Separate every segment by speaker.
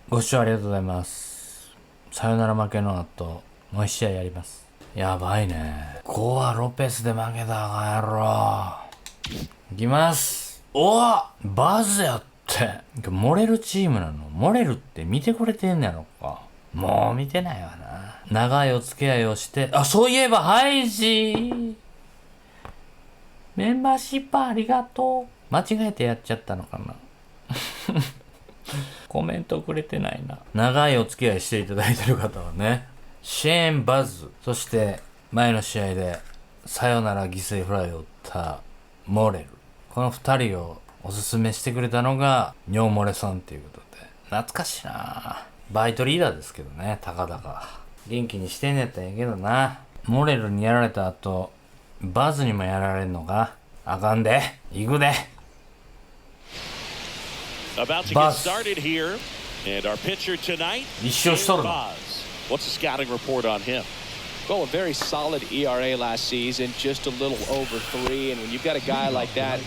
Speaker 1: ご視聴ありがとうございます。さよなら負けの後、もう一試合やります。やばいね。5はロペスで負けたか野郎。いきます。おぉバズやって。漏れるチームなの。漏れるって見てくれてんねやろか。もう見てないわな。長いお付き合いをして、あ、そういえばハイジメンバーシップありがとう。間違えてやっちゃったのかな。コメントくれてないな。長いお付き合いしていただいてる方はね、シェーン・バズ、そして前の試合でサヨナラ犠牲フライを打ったモレル。この二人をおすすめしてくれたのが尿漏れさんっていうことで。懐かしいな。バイトリーダーですけどね、たかだか。元気にしてんねやったらええけどな。モレルにやられた後、バズにもやられんのか。あかんで。行くで。
Speaker 2: About to get started here, and our pitcher tonight, What's the scouting report on him?
Speaker 3: Well, a very solid ERA last season, just a little over 3. And when you've got a guy like that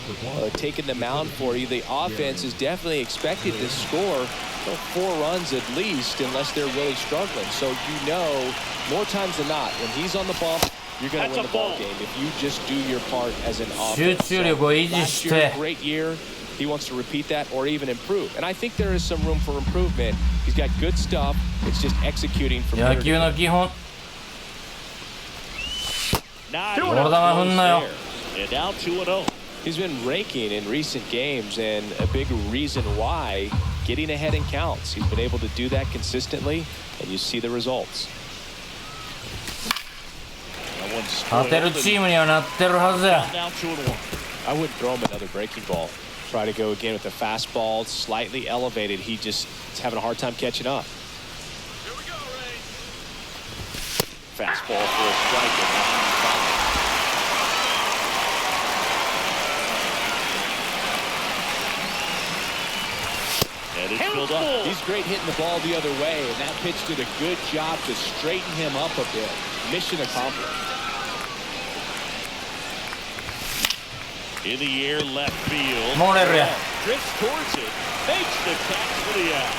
Speaker 3: taking the mound for you, the offense is definitely expected to score 4 runs at least, unless they're really struggling. So you know, more times than not, when he's on the bump, you're going to win the ball game if you just do your part as an offense. So last year, great year. He wants to repeat that or even improve. And I think there is some room for improvement. He's got good stuff. It's just executing from there.
Speaker 1: 野球の基本。
Speaker 2: ボール球振んなよ。And now 2-0.
Speaker 3: He's been raking in recent games, and a big reason why, getting ahead in counts. He's been able to do that consistently, and you see the results.
Speaker 1: 勝てるチームにはなってるはずや。
Speaker 3: I wouldn't throw him another breaking ball. Try to go again with the fastball, slightly elevated. He just is having a hard time catching up.
Speaker 2: Here we go, Ray. Fastball for a strike. And it's filled up.
Speaker 3: He's great hitting the ball the other way, and that pitch did a good job to straighten him up a bit. Mission accomplished.
Speaker 2: In the air, left field.
Speaker 1: 漏れるや。
Speaker 2: Drifts towards it. Makes the catch for the out.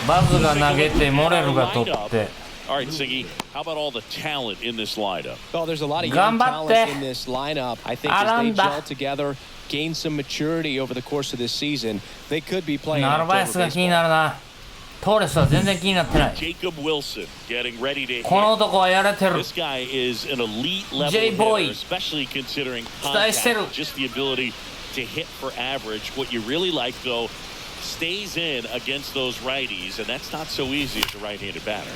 Speaker 1: バズが投げてモレルが取って。
Speaker 2: All right, Siggy. How about all the talent in this lineup?
Speaker 3: Well, there's a lot of young talent in this lineup. I think as they gel together, gain some maturity over the course of this season, they could be playing.
Speaker 1: ナルバエスが気になるな。トーレスは全然気になってない。
Speaker 2: Jacob Wilson getting ready to hit.
Speaker 1: この男はやれてる。
Speaker 2: This guy is an elite level
Speaker 1: J-boy.
Speaker 2: hitter, especially considering
Speaker 1: 期待してる。
Speaker 2: just the ability to hit for average. What you really like, though, stays in against those righties, and that's not so easy as a right-handed batter.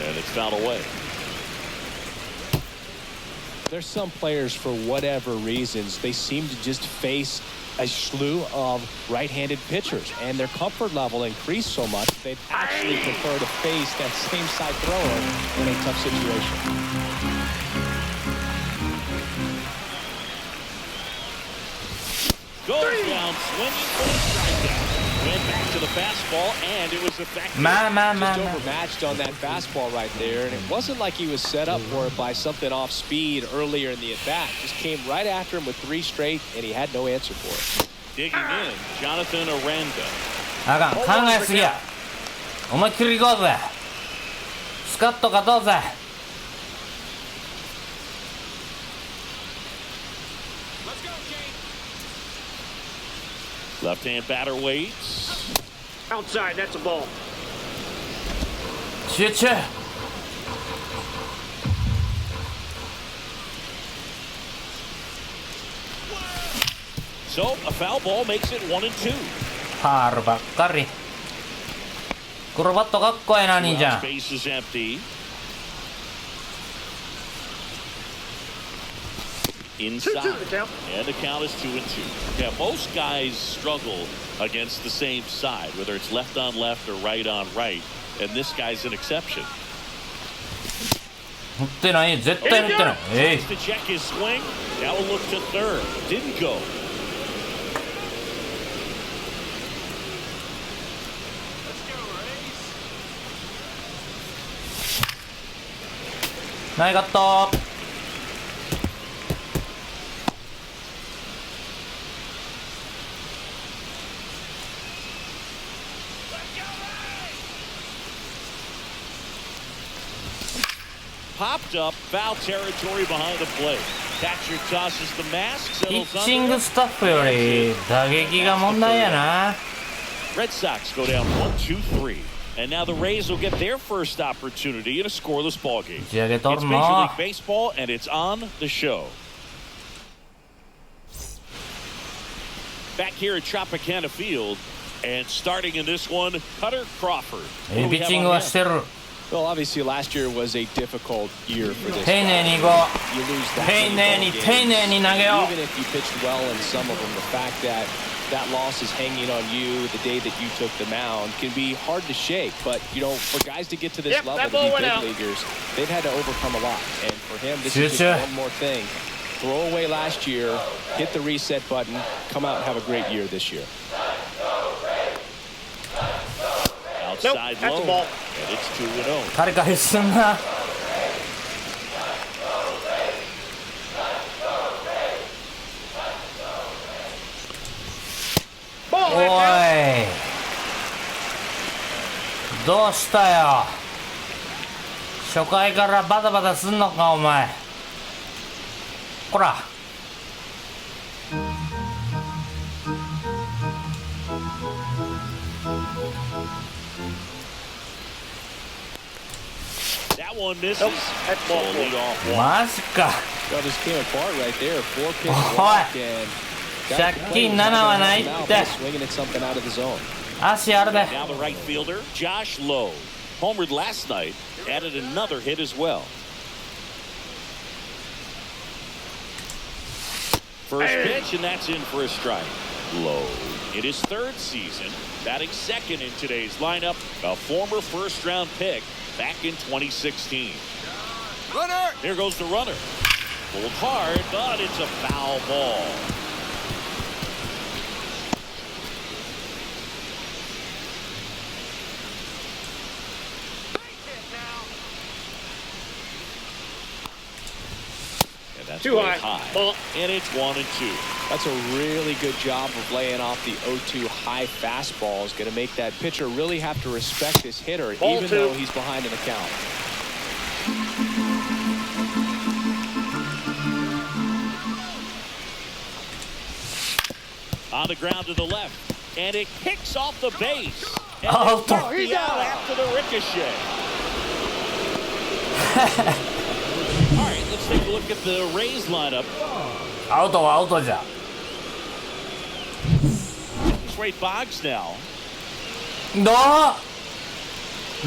Speaker 2: And it's fouled away.
Speaker 3: There's some players, for whatever reasons, they seem to just face a slew of right-handed pitchers, and their comfort level increased so much they'd actually prefer to face that same side thrower in a tough situation.
Speaker 2: Goes down swinging for the strikeout. Went back to the fastball, and it was effective.
Speaker 3: Just overmatched on that fastball right there, and it wasn't like he was set up for it by something off speed earlier in the at-bat. Just came right after him with 3 straight, and he had no answer for it.
Speaker 2: Digging in, Jonathan Aranda.
Speaker 1: あかん、考えすぎや。思いっきり行こうぜ。スカッと勝とうぜ。
Speaker 2: Left-hand batter waits.
Speaker 4: Outside, that's a ball.
Speaker 1: 集中。
Speaker 2: So, a foul ball makes it 1-2.
Speaker 1: ファールばっかり。クロバットかっこええな、兄ちゃん。
Speaker 2: Base is empty. Inside, and the count is 2-2. Yeah, most guys struggle against the same side, whether it's left on left or right on right, and this guy's an exception.
Speaker 1: 振ってない、絶対振ってない。
Speaker 2: To check his swing, now we'll look to third. Didn't go.
Speaker 1: ナイガット。
Speaker 2: popped up foul territory behind the plate. Catcher tosses the mask,
Speaker 1: ピ
Speaker 2: settles
Speaker 1: ッチン
Speaker 2: under.
Speaker 1: グスタッフより打撃が問題やな。
Speaker 2: Red Sox go down 1-2-3. And now the Rays will get their first opportunity in a scoreless ball game.
Speaker 1: 打ち上げと
Speaker 2: It's
Speaker 1: る
Speaker 2: Major
Speaker 1: の
Speaker 2: League Baseball, and it's on the show. Back here at Tropicana Field, and starting in this one, Cutter Crawford.
Speaker 1: いいピッチングはしてる。
Speaker 3: Well, obviously last year was a difficult year for this.
Speaker 1: 丁寧にいこ
Speaker 3: You lose
Speaker 1: う。
Speaker 3: that
Speaker 1: 丁
Speaker 3: many
Speaker 1: 寧
Speaker 3: ball
Speaker 1: に
Speaker 3: games.
Speaker 1: 丁寧に投げよ
Speaker 3: Even if you pitched well in some of them, the fact that that loss is hanging on you the day that you took the mound can be hard to shake. But, you know, for guys to get to this
Speaker 4: Yep,
Speaker 3: level,
Speaker 4: that
Speaker 3: to be
Speaker 4: ball went
Speaker 3: big
Speaker 4: out.
Speaker 3: leaguers, they've had to overcome a lot. And for him, this is
Speaker 1: Future.
Speaker 3: just one more thing. Throw away last year, hit the reset button, come out and have a great year this year.
Speaker 4: Nope,
Speaker 2: Outside
Speaker 4: that's a
Speaker 2: low,
Speaker 4: ball.
Speaker 2: and it's 2-0.
Speaker 1: う。カリカリすんな。
Speaker 4: Ball,
Speaker 1: お
Speaker 4: that's out.
Speaker 1: い。どうしたよ。初回からバタバタすんのかお前。こら。
Speaker 2: That one misses.
Speaker 4: Nope, that's
Speaker 2: So
Speaker 4: ball
Speaker 2: a
Speaker 4: four.
Speaker 2: leadoff walk.
Speaker 1: マジか。
Speaker 3: Well, this came apart right there. 4-pitch
Speaker 1: おい。
Speaker 3: walk and
Speaker 1: 借金7はないって。
Speaker 3: swinging at something out of the zone.
Speaker 1: 足あるで。
Speaker 2: Now the right fielder, Josh Lowe. Homered last night, added another hit as well. First pitch, and that's in for a strike. Lowe, in his third season, batting second in today's lineup, a former first-round pick back in 2016.
Speaker 5: Runner!
Speaker 2: Here goes the runner. Pulled hard, but it's a foul ball. And that's
Speaker 4: Too
Speaker 2: way
Speaker 4: high. Ball.
Speaker 2: And it's 1-2.
Speaker 3: That's a really good job of laying off the 0-2 high fastball. Is going to make that pitcher really have to respect his hitter,
Speaker 4: Ball
Speaker 3: even
Speaker 4: two.
Speaker 3: though he's behind in the count.
Speaker 2: On the ground to the left, and it kicks off the base. And
Speaker 1: Out.
Speaker 2: they get the out after the ricochet. All right, let's take a look at the Rays lineup.
Speaker 1: アウトはアウトじゃ。
Speaker 2: Straight Boggs now.
Speaker 1: だ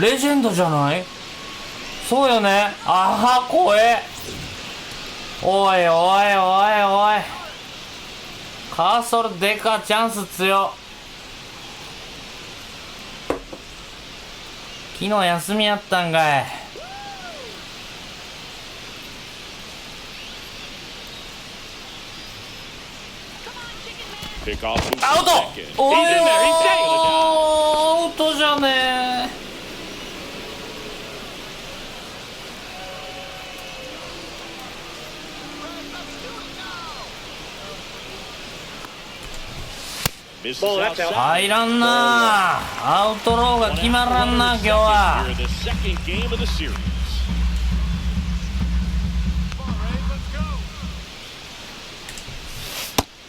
Speaker 1: レジェンドじゃない？そうよね。あは怖え。おいおいおいおい。カーソルデカチャンス強。昨日休みやったんかい。
Speaker 2: Pick off moves to
Speaker 1: アウト
Speaker 2: second.
Speaker 1: おい
Speaker 2: He's in there. He's taking it down.
Speaker 1: アウトじゃねえ。
Speaker 2: Misses
Speaker 4: Ball, that's out.
Speaker 2: outside.
Speaker 1: 入らんな。アウトローが決まらんな今日は。
Speaker 2: Here in the second game of the series.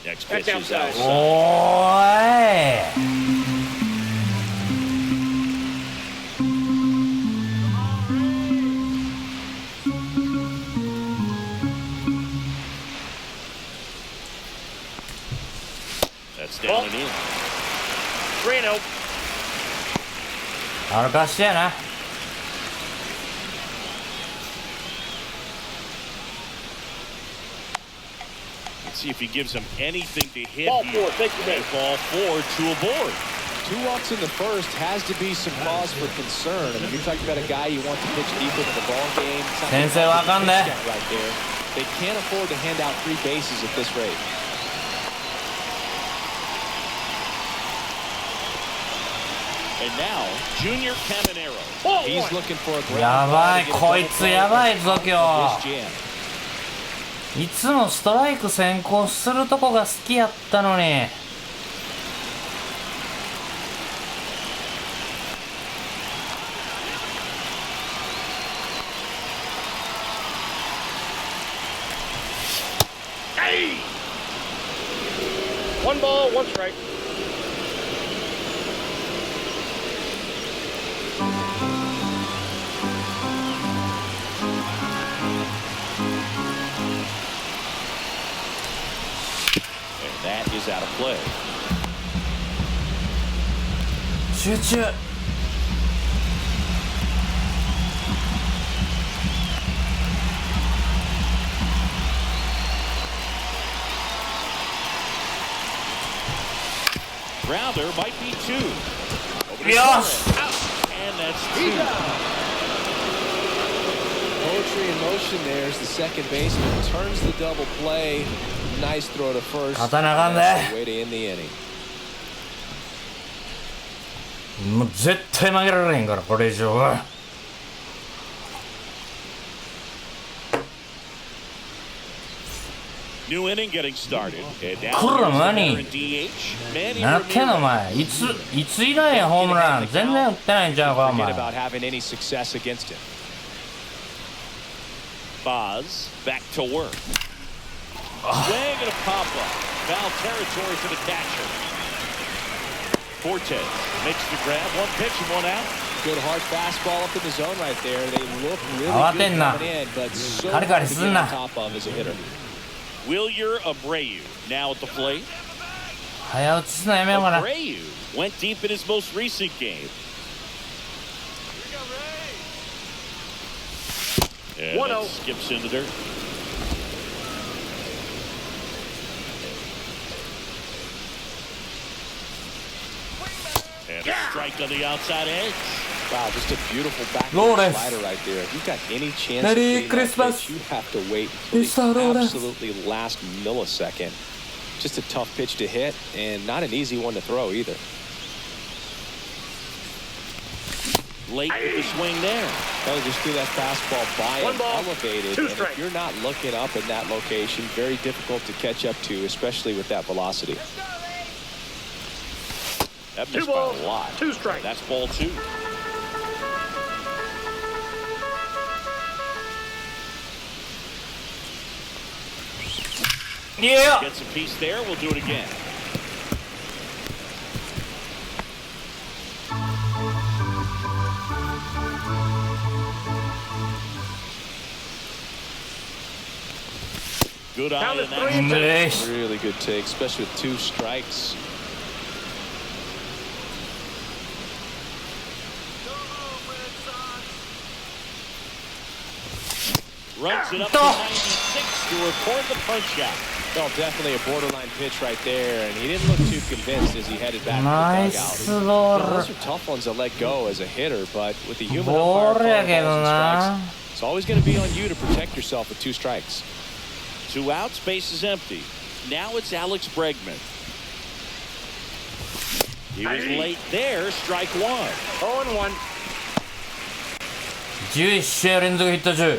Speaker 2: Next pitch
Speaker 4: That's
Speaker 2: is
Speaker 4: outside.
Speaker 2: outside.
Speaker 1: おーい。
Speaker 2: That's down and in.
Speaker 4: 3-0.
Speaker 1: 歩かしてやな。
Speaker 2: Let's see if he gives him anything to hit
Speaker 4: Ball
Speaker 2: here.
Speaker 4: four, take the
Speaker 2: And
Speaker 4: base.
Speaker 2: ball four to a board.
Speaker 3: 2 walks in the first has to be some cause for concern. I mean, you're talking about a guy you want to pitch deep into the ball game. It's not
Speaker 1: 先生わかんね。
Speaker 3: right there. They can't afford to hand out 3 bases at this rate.
Speaker 2: And now, Junior Caminero.
Speaker 4: Ball
Speaker 3: He's
Speaker 4: one.
Speaker 3: looking for a ground
Speaker 1: や
Speaker 3: ball
Speaker 1: ばい
Speaker 3: to get a
Speaker 1: こい
Speaker 3: double
Speaker 1: つ
Speaker 3: play
Speaker 1: やばいぞ
Speaker 3: of
Speaker 1: 今
Speaker 3: his jam.
Speaker 1: 日。いつもストライク先行するとこが好きやったのに。
Speaker 4: One ball, one strike.
Speaker 2: And that is out of play.
Speaker 1: 集中。
Speaker 2: Rounder might be two.
Speaker 1: Yes.
Speaker 2: And that's two.
Speaker 3: Poetry in motion there as the second baseman turns the double play. Nice throw to first.
Speaker 1: 勝たなあかんね。
Speaker 3: Way to end the inning.
Speaker 1: もう絶対負けられへんからこれ以上は。
Speaker 2: New inning getting started. And now
Speaker 1: こら何
Speaker 2: here's the DH. Manny
Speaker 1: なってんのお前。いつ以来やホームラン。全然打ってないんちゃうかお
Speaker 3: Forget
Speaker 1: 前。
Speaker 3: about having any success against him.
Speaker 2: Boz back to work. Swing and a pop up. Foul territory for the catcher. Fortes makes the grab. One pitch and one out.
Speaker 3: Good hard fastball up in the zone right there. They look really
Speaker 1: 慌
Speaker 3: good
Speaker 1: てんな。
Speaker 3: coming in, but so
Speaker 1: カリカリ
Speaker 3: hard to
Speaker 1: す
Speaker 3: get
Speaker 1: ん
Speaker 3: on
Speaker 1: な。
Speaker 3: top of as a hitter.
Speaker 2: Wilyer Abreu now at the plate.
Speaker 1: 早打ちすなやめようかな。
Speaker 2: Abreu went deep in his most recent game. And that skips into dirt. And a strike on the outside edge.
Speaker 3: Wow, just a beautiful back
Speaker 1: Lawrence.
Speaker 3: slider right there. If you've got any chance
Speaker 1: Merry
Speaker 3: of getting that
Speaker 1: Christmas.
Speaker 3: pitch, you have to wait until
Speaker 1: Mr.
Speaker 3: the
Speaker 1: Lawrence.
Speaker 3: absolutely last millisecond. Just a tough pitch to hit and not an easy one to throw either.
Speaker 2: Late with the swing there.
Speaker 3: They just threw that fastball by
Speaker 4: One
Speaker 3: and
Speaker 4: ball,
Speaker 3: elevated.
Speaker 4: two
Speaker 3: And if
Speaker 4: strikes.
Speaker 3: you're not looking up in that location, very difficult to catch up to, especially with that velocity.
Speaker 2: That
Speaker 4: Two
Speaker 2: missed by
Speaker 4: balls,
Speaker 2: a lot.
Speaker 4: two strikes.
Speaker 2: That's ball two.
Speaker 1: Yeah.
Speaker 2: Gets a piece there. We'll do it again. Good eye
Speaker 4: Count
Speaker 2: in
Speaker 4: it
Speaker 2: that.
Speaker 4: 3 and 2.
Speaker 3: Really good take, especially with two strikes.
Speaker 2: Runs it up to 96 to record the punch out.
Speaker 3: Well, definitely a borderline pitch right there, and he didn't look too convinced as he headed back
Speaker 1: Nice
Speaker 3: to the dugout.
Speaker 1: ball.
Speaker 3: Now, those are tough ones to let go as a hitter, but with the human
Speaker 1: Ball
Speaker 3: umpire
Speaker 1: や
Speaker 3: calling
Speaker 1: けど
Speaker 3: balls and
Speaker 1: な。
Speaker 3: strikes, it's always going to be on you to protect yourself with two strikes.
Speaker 2: 2 outs, base is empty. Now it's Alex Bregman. He was late there, strike one.
Speaker 4: 0 and 1.
Speaker 1: 11試合連続ヒット中。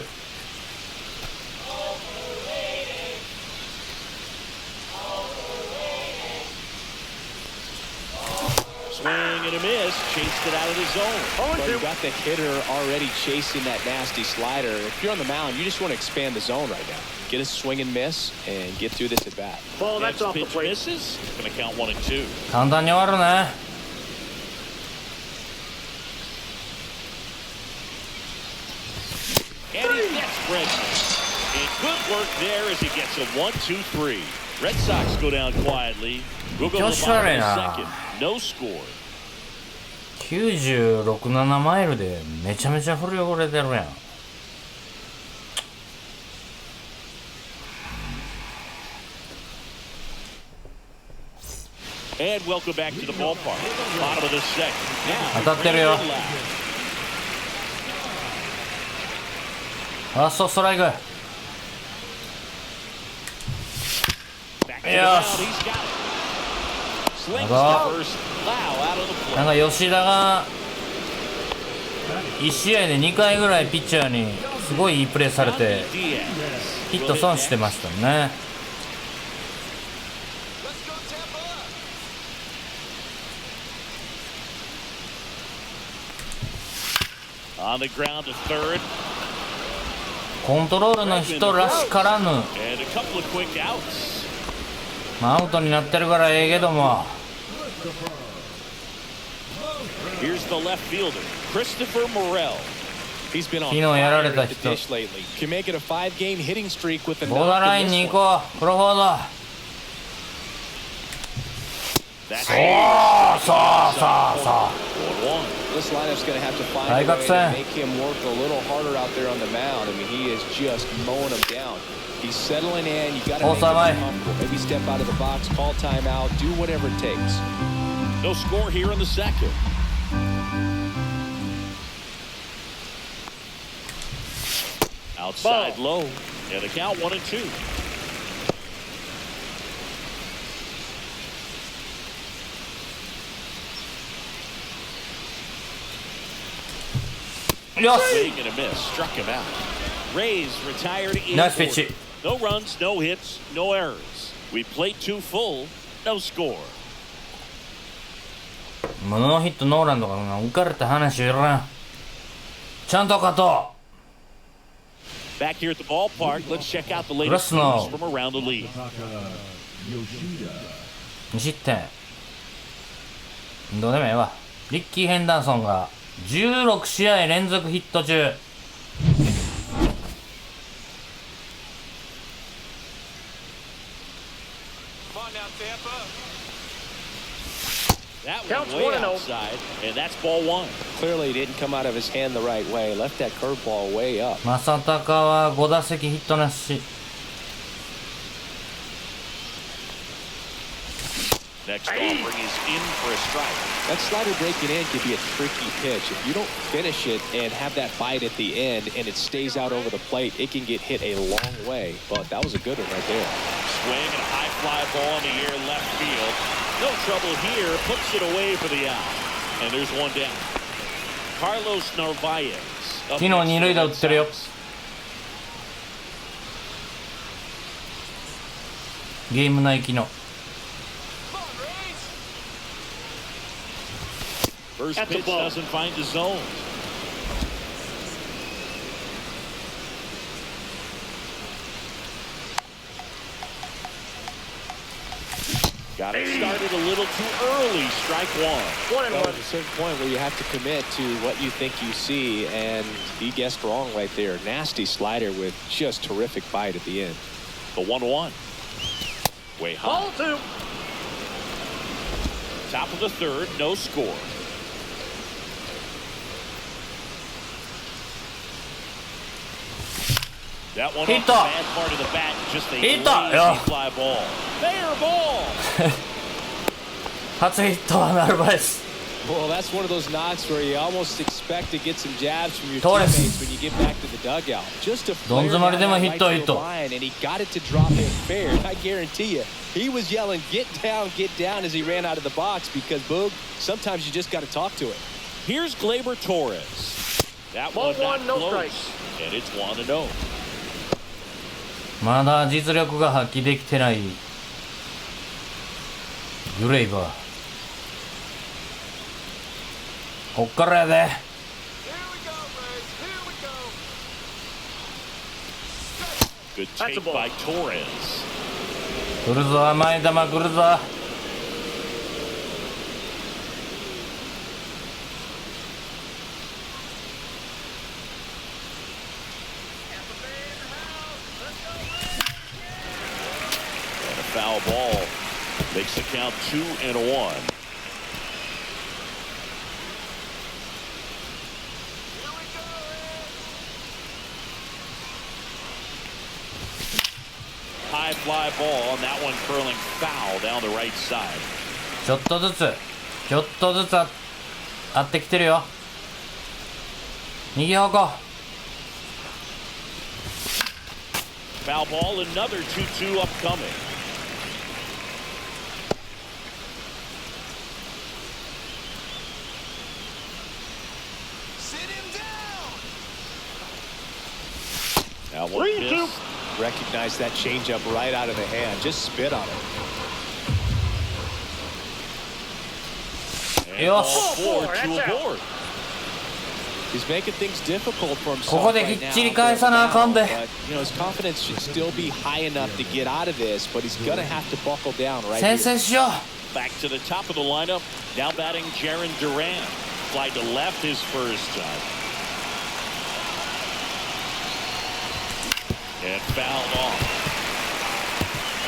Speaker 2: Swing and a miss, chased it out of the zone.
Speaker 4: 0 and
Speaker 3: But
Speaker 4: 2.
Speaker 3: you got the hitter already chasing that nasty slider. If you're on the mound, you just want to expand the zone right now. Get a swing and miss and get through this at bat.
Speaker 4: Ball, that's
Speaker 2: Next
Speaker 4: off the
Speaker 2: pitch
Speaker 4: plate.
Speaker 2: misses. Going to count 1 and 2.
Speaker 1: 簡単に終わるね。
Speaker 2: And he gets Bregman. And good work there as he gets a 1-2-3. Red Sox go down quietly. We'll go to the bottom of the second. No score.
Speaker 1: 96、7マイルでめちゃめちゃ振り汚れてるやん。
Speaker 2: And welcome back to the ballpark. Bottom of the second. Now,
Speaker 1: 当たってるよ。
Speaker 2: Brandon left.
Speaker 1: ファーストストライク。
Speaker 2: Back to the
Speaker 1: Yes.
Speaker 2: mound. He's got it. Slings
Speaker 1: Hello.
Speaker 2: to first. Lau out of the
Speaker 1: なん
Speaker 2: play.
Speaker 1: か吉田が1試合で2回ぐらいピッチャーにすごいいいプレーされて
Speaker 2: Diaz.
Speaker 1: ヒット損してましたね。
Speaker 2: On the ground to third.
Speaker 1: コントロールの人らしからぬ
Speaker 2: And a couple of quick outs.
Speaker 1: まあアウトになってるからええけども。
Speaker 2: Here's the left fielder, Christopher Morel.
Speaker 3: He's been on
Speaker 1: 昨日やられた
Speaker 3: fire at the
Speaker 1: 人。
Speaker 3: dish lately. Can make it a 5-game hitting streak with a
Speaker 1: ボーダー
Speaker 3: knock
Speaker 1: ライ
Speaker 3: in
Speaker 1: ン
Speaker 3: this
Speaker 1: に行
Speaker 3: one.
Speaker 1: こう。クロフォード。
Speaker 2: That's
Speaker 1: そうそうそう。
Speaker 2: 1-1.
Speaker 3: This lineup's going to have to find a
Speaker 1: 大
Speaker 3: way
Speaker 1: 学
Speaker 3: to
Speaker 1: 戦。
Speaker 3: make him work a little harder out there on the mound. I mean, he is just mowing them down. He's settling in. You got to make him comfortable. Maybe step out of the box, call timeout, do whatever it takes.
Speaker 2: No score here in the second. Outside low, and the count 1-2.
Speaker 1: よし。
Speaker 2: Swing and a miss, struck him out. Rays retired in
Speaker 1: ナイスピッチ。
Speaker 2: no runs, no hits, no errors. We played 2 full, no score.
Speaker 1: もうノーヒットノーランとか浮かれた話いらん。ちゃんと勝と
Speaker 2: Back here at the ballpark, let's check out the latest
Speaker 1: Krasno.
Speaker 2: news from around the league.
Speaker 1: う。2失点。どうでもええわ。リッキー・ヘンダーソンが16試合連続ヒット中。
Speaker 2: That
Speaker 4: Counts
Speaker 2: one way
Speaker 4: 1-0.
Speaker 2: outside, and that's ball 1.
Speaker 3: Clearly, it didn't come out of his hand the right way. Left that curveball way up.
Speaker 1: 正隆は5打席ヒットなし。
Speaker 2: Next offering is in for a strike.
Speaker 3: That slider breaking in could be a tricky pitch. If you don't finish it and have that bite at the end and it stays out over the plate, it can get hit a long way. But that was a good one right there.
Speaker 2: Swing and a high fly ball in the air left field. No trouble here. Puts it away for the out. And there's one down. Carlos Narvaez.
Speaker 1: 昨日二塁打打ってるよ。 ゲーム内機能。
Speaker 2: First
Speaker 4: At the
Speaker 2: pitch
Speaker 4: ball.
Speaker 2: doesn't find the zone. Got it started a little too early. Strike 1.
Speaker 4: 1-1.
Speaker 3: Well, there's a certain point where you have to commit to what you think you see, and he guessed wrong right there. Nasty slider with just terrific bite at the end.
Speaker 2: The 1-1. Way high.
Speaker 4: Ball 2.
Speaker 2: Top of the third, no score. That one
Speaker 1: Hit
Speaker 2: off the
Speaker 1: that.
Speaker 2: bad part of the bat, just a
Speaker 1: Hit that,
Speaker 2: lazy
Speaker 1: yeah.
Speaker 2: fly ball. Fair ball.
Speaker 1: 初ヒットはナルバエス。
Speaker 3: Well, that's one of those knocks where you almost expect to get some jabs from your
Speaker 1: Torres.
Speaker 3: teammates when you get back to the dugout. Just a
Speaker 1: Don
Speaker 3: flare
Speaker 1: Zamari
Speaker 3: down
Speaker 1: de
Speaker 3: that
Speaker 1: hit to,
Speaker 3: right
Speaker 1: hit
Speaker 3: field
Speaker 1: to.
Speaker 3: line, and he got it to drop in fair. I guarantee you, he was yelling, get down as he ran out of the box because, Boog, sometimes you just got to talk to it.
Speaker 2: Here's Gleyber Torres. That
Speaker 4: Ball
Speaker 2: one not
Speaker 4: 1, no
Speaker 2: close.
Speaker 4: strike.
Speaker 2: And it's 1-0.
Speaker 1: まだ実力が発揮できてないグレイバー。こっからやで。
Speaker 2: Good
Speaker 4: That's a
Speaker 2: take
Speaker 4: ball.
Speaker 2: by Torres.
Speaker 1: 来るぞ甘い球来るぞ。
Speaker 2: And a foul ball makes the count 2-1. High fly ball, and that one curling foul down the right side.
Speaker 1: ちょっとずつ合ってきてるよ。右方向。
Speaker 2: Foul ball, another 2-2 upcoming. That one
Speaker 4: 3-2.
Speaker 2: missed.
Speaker 3: Recognize that changeup right out of the hand. Just spit on it.
Speaker 2: And
Speaker 1: Yes.
Speaker 2: ball 4
Speaker 4: That's
Speaker 2: to
Speaker 4: out.
Speaker 2: aboard.
Speaker 3: He's making things difficult for
Speaker 1: ここ
Speaker 3: himself
Speaker 1: で
Speaker 3: right
Speaker 1: き
Speaker 3: now.
Speaker 1: っちり返さなあかんで。
Speaker 3: But, you know, his confidence should still be high enough to get out of this, but he's gonna have to buckle down right
Speaker 1: 先
Speaker 3: here.
Speaker 1: 制しよう。
Speaker 2: Back to the top of the lineup. Now batting Jaron Duran. Fly to left his first time. And fouled off.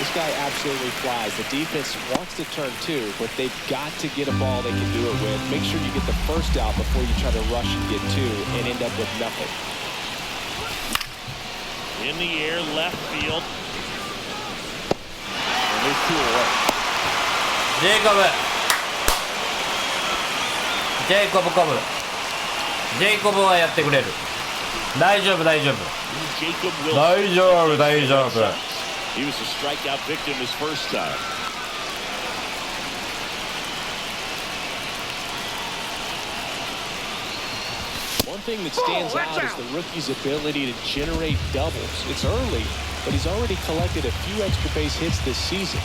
Speaker 3: This guy absolutely flies. The defense wants to turn two, but they've got to get a ball they can do it with. Make sure you get the first out before you try to rush and get two and end up with nothing.
Speaker 2: In the air, left field.
Speaker 3: And there's two away.
Speaker 1: ジェイコブコブ。ジェイコブはやってくれる。大丈夫。
Speaker 2: Jacob Wilson.
Speaker 1: 大丈夫。
Speaker 2: He was a strikeout victim his first time.
Speaker 3: One thing that stands out is the rookie's ability to generate doubles. It's early, but he's already collected a few extra base hits this season.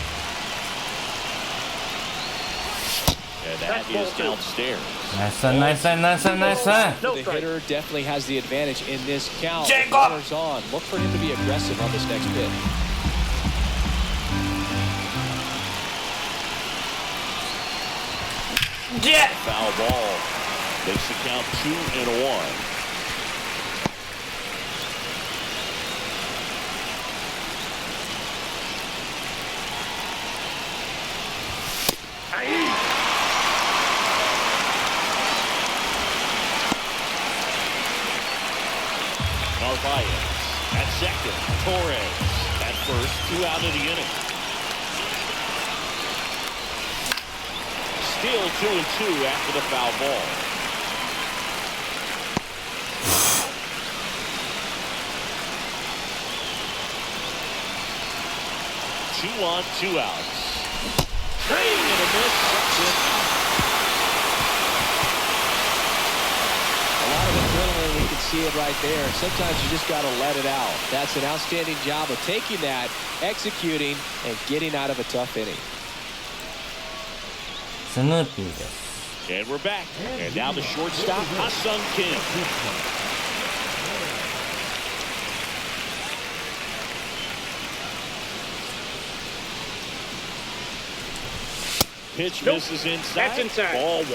Speaker 2: And that is downstairs.
Speaker 1: Nice.
Speaker 3: The hitter definitely has the advantage in this count.
Speaker 1: Jacob!
Speaker 3: Runners on. Look for him to be aggressive on this next pitch.
Speaker 2: Foul ball. Makes the count 2-1. Narvaez at second. Torres at first. 2 out of the inning. Still 2-2 after the foul ball. Two on, 2 outs. Swing and a miss. That's it.
Speaker 3: A lot of adrenaline, we can see it right there. Sometimes you just got to let it out. That's an outstanding job of taking that, executing, and getting out of a tough inning.
Speaker 1: スヌーピーです。
Speaker 2: And we're back. And now the shortstop, Ha-Sung Kim. Pitch misses inside.
Speaker 4: That's inside.
Speaker 2: Ball 1.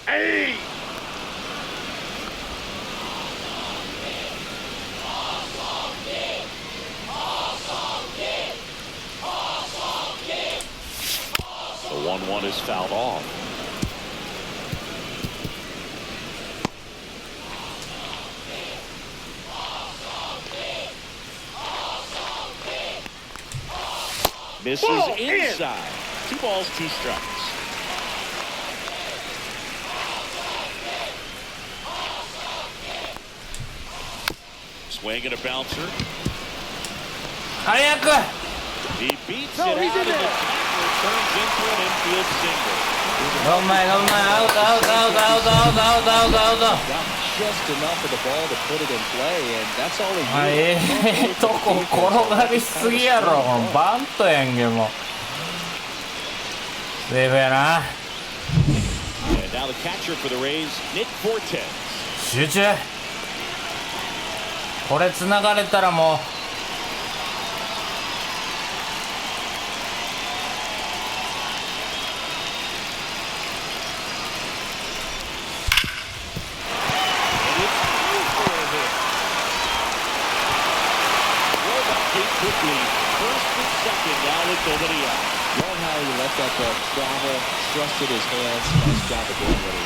Speaker 4: Hey!
Speaker 2: The 1-1 is fouled off. Misses inside. 2 balls, 2 strikes. Swing and a bouncer.
Speaker 1: 早く
Speaker 2: He beats it out, and the tackler turns into an infield single.
Speaker 1: どんまいアウト
Speaker 3: Got just enough of the ball to put it in play, and that's all he
Speaker 1: こ転がりしすぎやろ。このバントやんけもう。セーフやな。
Speaker 2: And now the catcher for the Rays, Nick Fortes.
Speaker 1: 集中。これ繋がれたらもう。
Speaker 2: Quickly, first and second, now with nobody out.
Speaker 3: Love how he let that ball travel, trusted his hands. Nice job of doing what he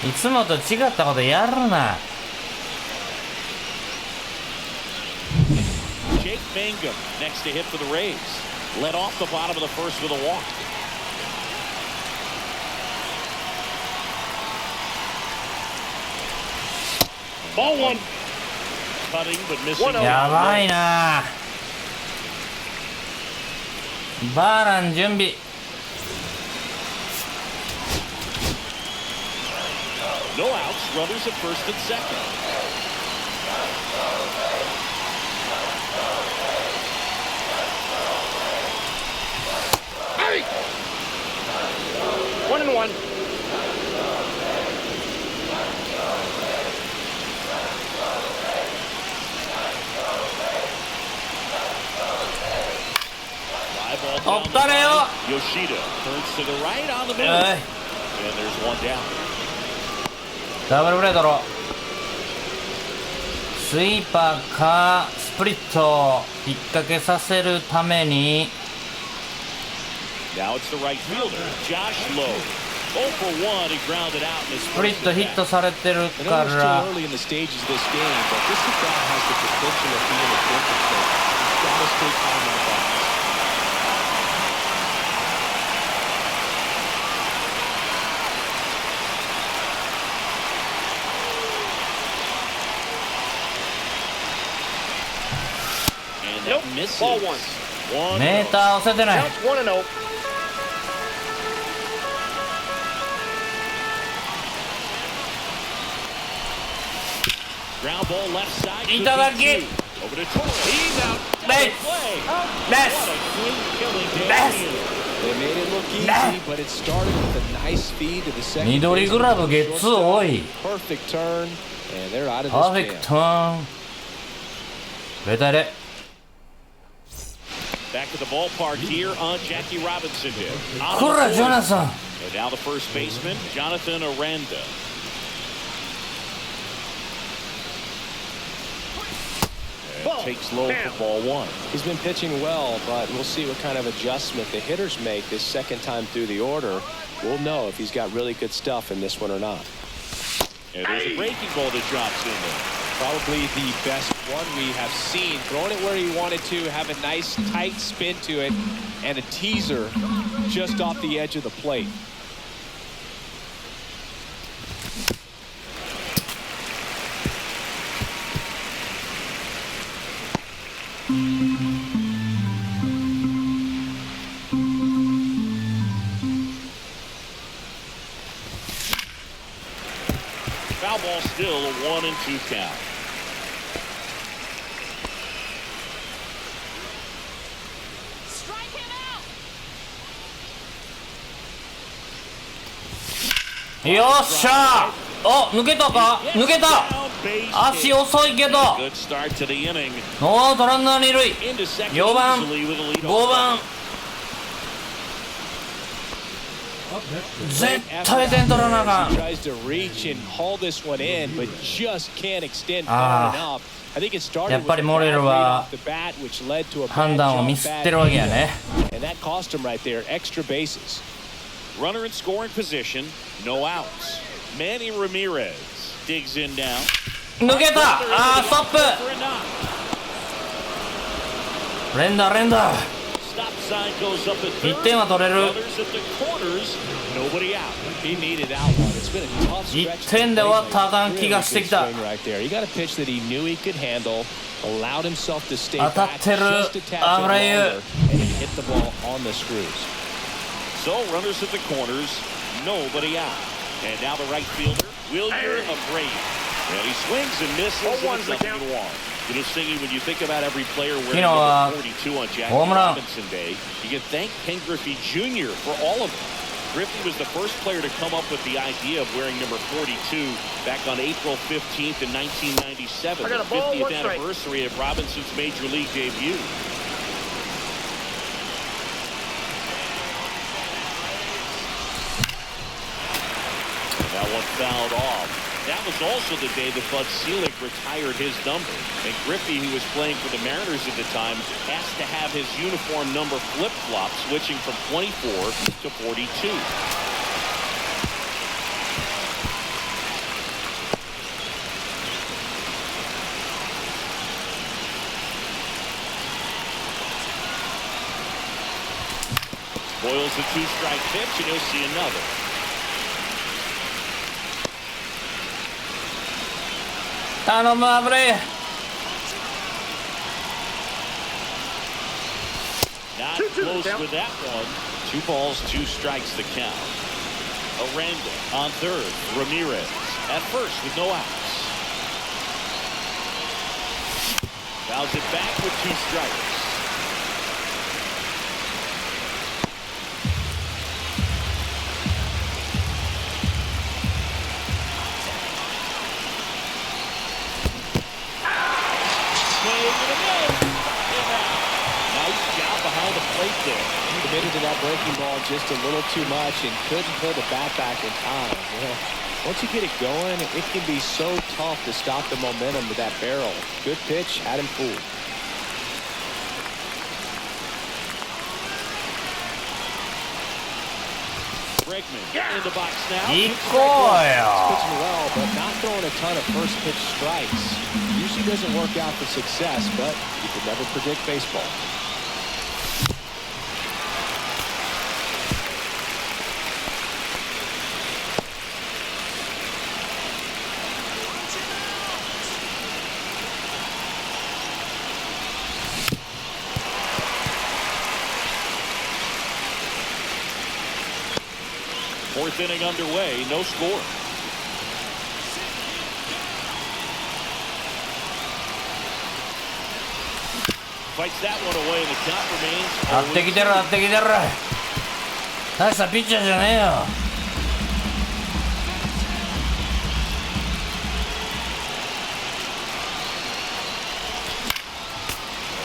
Speaker 3: did.
Speaker 1: いつもと違ったことやるな。
Speaker 2: Jake Mangum next to hit for the Rays. Led off the bottom of the first with a walk.
Speaker 4: Ball 1.
Speaker 2: Cutting but missing.
Speaker 1: やばいな。バーラン準備。
Speaker 2: No outs, runners at first and second.
Speaker 1: 取ったれよ。
Speaker 2: Yoshida turns to the right on the move.
Speaker 1: おい
Speaker 2: And there's one down.
Speaker 1: ダブルプレー取ろう。スイーパーかスプリットを引っ掛けさせるために
Speaker 2: Now it's the right fielder, Josh Lowe. 0 for 1, he grounded out in his
Speaker 1: スプリットヒットされてる
Speaker 3: I
Speaker 1: か
Speaker 3: know it's
Speaker 1: ら
Speaker 3: still early in the stages of this game, but this guy has the potential of being a difference maker. He's got to stay calm on that.
Speaker 2: And that misses.
Speaker 4: Ball one.
Speaker 1: メーター押せてない。
Speaker 4: Counts 1-0.
Speaker 2: Ground ball left side.
Speaker 1: いただき。
Speaker 2: Over to Torres. He's out.
Speaker 1: ナイ
Speaker 2: Play.
Speaker 1: スナイ
Speaker 2: What a
Speaker 1: ス
Speaker 2: clean killing
Speaker 1: Yes.
Speaker 2: day.
Speaker 3: They made it look easy, but it started with a nice feed to the second.
Speaker 1: 緑グラブゲッツー多い。
Speaker 3: Perfect turn, and they're out of
Speaker 1: パーフ
Speaker 3: this
Speaker 1: ェク
Speaker 3: jam.
Speaker 1: トーン。0対0。
Speaker 2: Back to the ballpark here on Jackie Robinson did.
Speaker 1: こらジョナサン。
Speaker 2: And now the first baseman, Jonathan Aranda. And takes low for ball one.
Speaker 3: He's been pitching well, but we'll see what kind of adjustment the hitters make this second time through the order. We'll know if he's got really good stuff in this one or not.
Speaker 2: And there's a breaking ball that drops in there.
Speaker 3: Probably the best one we have seen. Throwing it where he wanted to, have a nice tight spin to it, and a teaser just off the edge of the plate.
Speaker 2: Foul ball still a 1-2 count.
Speaker 5: Strike him out.
Speaker 1: よっしゃー。お、抜けたか。抜けた。
Speaker 2: Down base
Speaker 1: 足
Speaker 2: hit.
Speaker 1: 遅いけど。
Speaker 2: Good start to the inning.
Speaker 1: ノーアウトランナー二塁。
Speaker 2: Into second
Speaker 1: 4番
Speaker 2: easily with a lead
Speaker 1: 5番
Speaker 2: off.
Speaker 1: 絶対点取らなあかん。
Speaker 3: He tries to reach and haul this one in, but just can't extend
Speaker 1: Ah.
Speaker 3: far enough. I think it started
Speaker 1: やっぱり
Speaker 3: with a
Speaker 1: モレ
Speaker 3: bad
Speaker 1: ル
Speaker 3: read
Speaker 1: は
Speaker 3: off the bat, which led to a bad
Speaker 1: 判断を
Speaker 3: jump,
Speaker 1: ミスっ
Speaker 3: bad
Speaker 1: てるわけや
Speaker 3: hit.
Speaker 1: ね。
Speaker 3: And that cost him right there. Extra bases.
Speaker 2: Runner in scoring position, no outs. Manny Ramirez digs in now.
Speaker 1: 抜けた。あーストッ
Speaker 2: For a knock.
Speaker 1: プ。連打連打。
Speaker 2: Stop sign goes up at
Speaker 1: 1
Speaker 2: third.
Speaker 1: 点は取れる。
Speaker 2: Runners at the corners, nobody out.
Speaker 3: He needed that one. It's been a tough
Speaker 1: 1
Speaker 3: stretch.
Speaker 1: 点で終わったらあかん気がしてきた。
Speaker 3: Really good swing right there. He got a pitch that he knew he could handle, allowed himself to stay
Speaker 1: 当た
Speaker 3: back
Speaker 1: ってる。
Speaker 3: just a tad bit
Speaker 1: アブラユ。
Speaker 3: longer, and he hit the ball on the screws.
Speaker 2: So runners at the corners, nobody out. And now the right fielder, William Abreu. And he swings and misses, and it's nothing to one. You know, Stingy, when you think about every player wearing number 42 on Jackie Robinson Day, you can thank Ken Griffey Jr. for all of them. Griffey was the first player to come up with the idea of wearing number 42 back on April 15th in 1997,
Speaker 4: I got
Speaker 2: the
Speaker 4: a ball,
Speaker 2: 50th
Speaker 4: one strike.
Speaker 2: anniversary of Robinson's Major League debut. That one fouled off. That was also the day that Bud Selig retired his number. And Griffey, who was playing for the Mariners at the time, asked to have his uniform number flip-flop, switching from 24 to 42. Boyle's the two-strike pitch, and you'll see another. Not close with that one. 2 balls, 2 strikes the count. Aranda on third. Ramirez at first with no outs. Fouls it back with 2 strikes. Nice job behind the plate there.
Speaker 3: committed to that breaking ball just a little too much and couldn't pull the bat back in time. Once you get it going, it can be so tough to stop the momentum with that barrel. Good pitch, had him fooled.
Speaker 2: Bregman in the box now.
Speaker 1: 行こうよ。
Speaker 3: Pitching well, but not throwing a ton of first pitch strikes. Usually doesn't work out for success, but you can never predict baseball.
Speaker 2: Fourth inning underway, no score. Fights that one away, and the count remains.
Speaker 1: 合ってきてる合ってきてる。大したピッチャーじゃねえよ。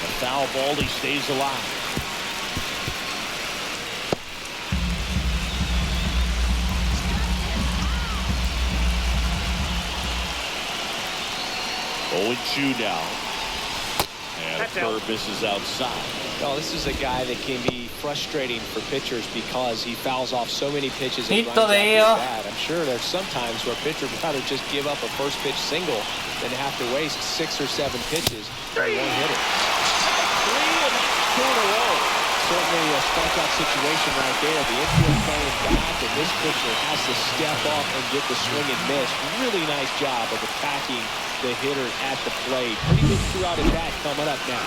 Speaker 2: A foul ball, he stays alive. Going 2 now. And a curve misses outside.
Speaker 3: Well, this is a guy that can be frustrating for pitchers because he fouls off so many pitches and
Speaker 1: Hit
Speaker 3: runs
Speaker 1: to
Speaker 3: after
Speaker 1: the
Speaker 3: his
Speaker 1: ear.
Speaker 3: bat. I'm sure there's some times where pitchers would rather just give up a first pitch single than to have to waste 6 or 7 pitches on one hitter.
Speaker 2: 3 and 2 in a row.
Speaker 3: Certainly a strikeout situation right there. The infield playing back, and this pitcher has to step up and get the swing and miss. Really nice job of attacking the hitter at the plate. Pretty good throughout at bat coming up now.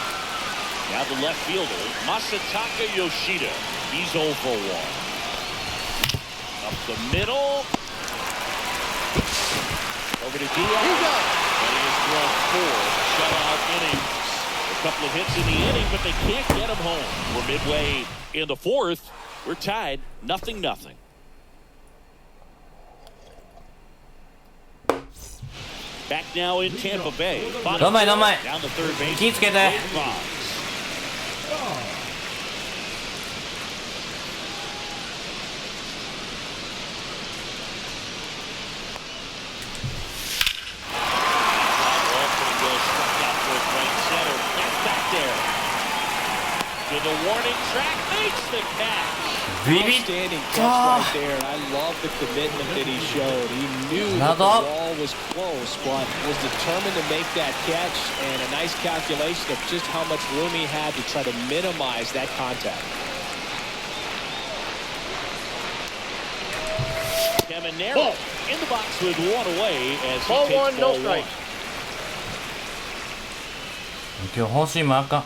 Speaker 2: Now the left fielder, Masataka Yoshida. He's 0 for 1. Up the middle. Over to Diaz. And he has thrown 4 shutout innings. A couple of hits in the inning, but they can't get him home. We're midway in the 4th. We're tied 0-0. Back now in Tampa Bay.
Speaker 1: どんまいどんまい。
Speaker 2: Down the third base.
Speaker 1: 気ぃつけて。
Speaker 2: To the warning track, makes the catch.
Speaker 1: ビビッ
Speaker 3: Outstanding
Speaker 1: と
Speaker 3: catch right there, and I love the commitment that he showed. He knew that the
Speaker 1: Nado.
Speaker 3: ball was close, but was determined to make that catch, and a nice calculation of just how much room he had to try to minimize that contact.
Speaker 2: Caminero in the box with 1 away as he
Speaker 4: Ball
Speaker 2: takes
Speaker 4: 1, no
Speaker 2: ball 1.
Speaker 4: strikes.
Speaker 1: 今日欲しいもんあかん。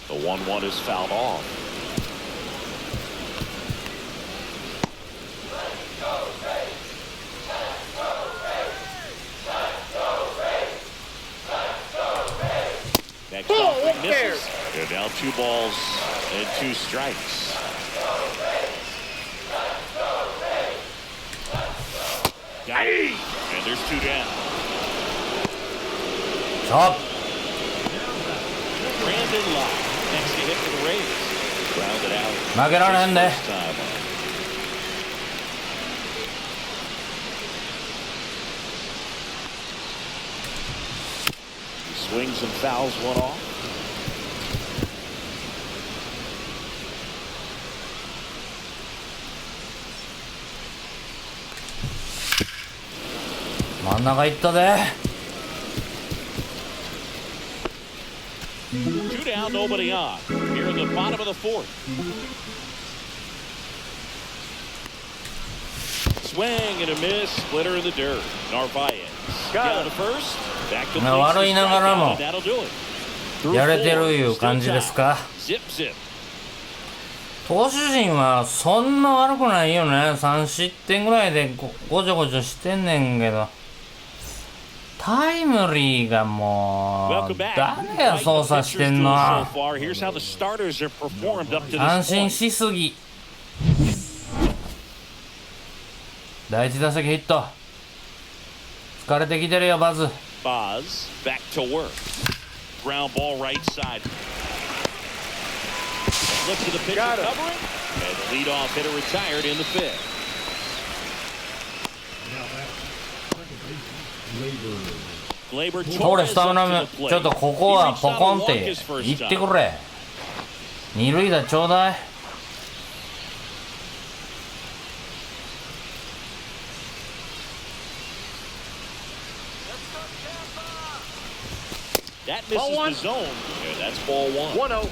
Speaker 2: The 1-1 is fouled off. Next offering misses. They're now 2 balls and 2 strikes. Got it. And there's 2 down.
Speaker 1: ちょっ
Speaker 2: Brandon Locke. Next to hit for the Rays. Grounded out.
Speaker 1: 負けられへんで。
Speaker 2: First time. He swings and fouls 1 off.
Speaker 1: 真ん中行ったで。
Speaker 2: 2 down, nobody on. Here in the bottom of the 4th. Swing and a miss. Splitter in the dirt. Narvaez down to first. That completes the
Speaker 1: 悪いながらも
Speaker 2: strikeout, and that'll do it. Through
Speaker 1: やれて
Speaker 2: 4,
Speaker 1: るいう感じですか。
Speaker 2: Zip zip.
Speaker 1: 投手陣はそんな悪くないよね。3失点ぐらいでごちょごちょしてんねんけど、タイムリーがもう誰が操作してんの。安心しすぎ。第一打席ヒット。疲れてきてるよバズ。
Speaker 2: Boz back to work. Ground ball right side. Look to the pitcher covering, and the leadoff hitter retired in the fifth. Gleyber
Speaker 1: ほれスタミ
Speaker 2: Torres
Speaker 1: ナ
Speaker 2: up to the
Speaker 1: ちょっと
Speaker 2: plate.
Speaker 1: ここは
Speaker 2: He
Speaker 1: ポ
Speaker 2: reached
Speaker 1: コ
Speaker 2: out
Speaker 1: ン
Speaker 2: to
Speaker 1: って
Speaker 2: walk his first
Speaker 1: 言って
Speaker 2: time.
Speaker 1: くれ。二塁打ちょうだい。
Speaker 2: That misses the zone. Yeah, that's ball one.
Speaker 4: 1-0.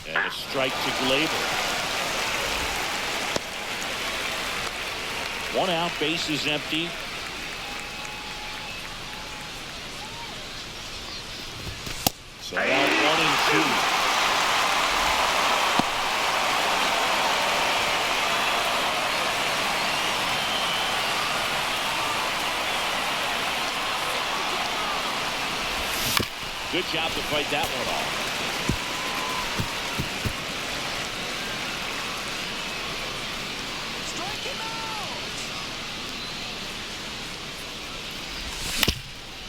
Speaker 2: And a strike to Gleyber. One out, base is empty. So now 1-2. Good job to fight that one off.
Speaker 5: Strike him out!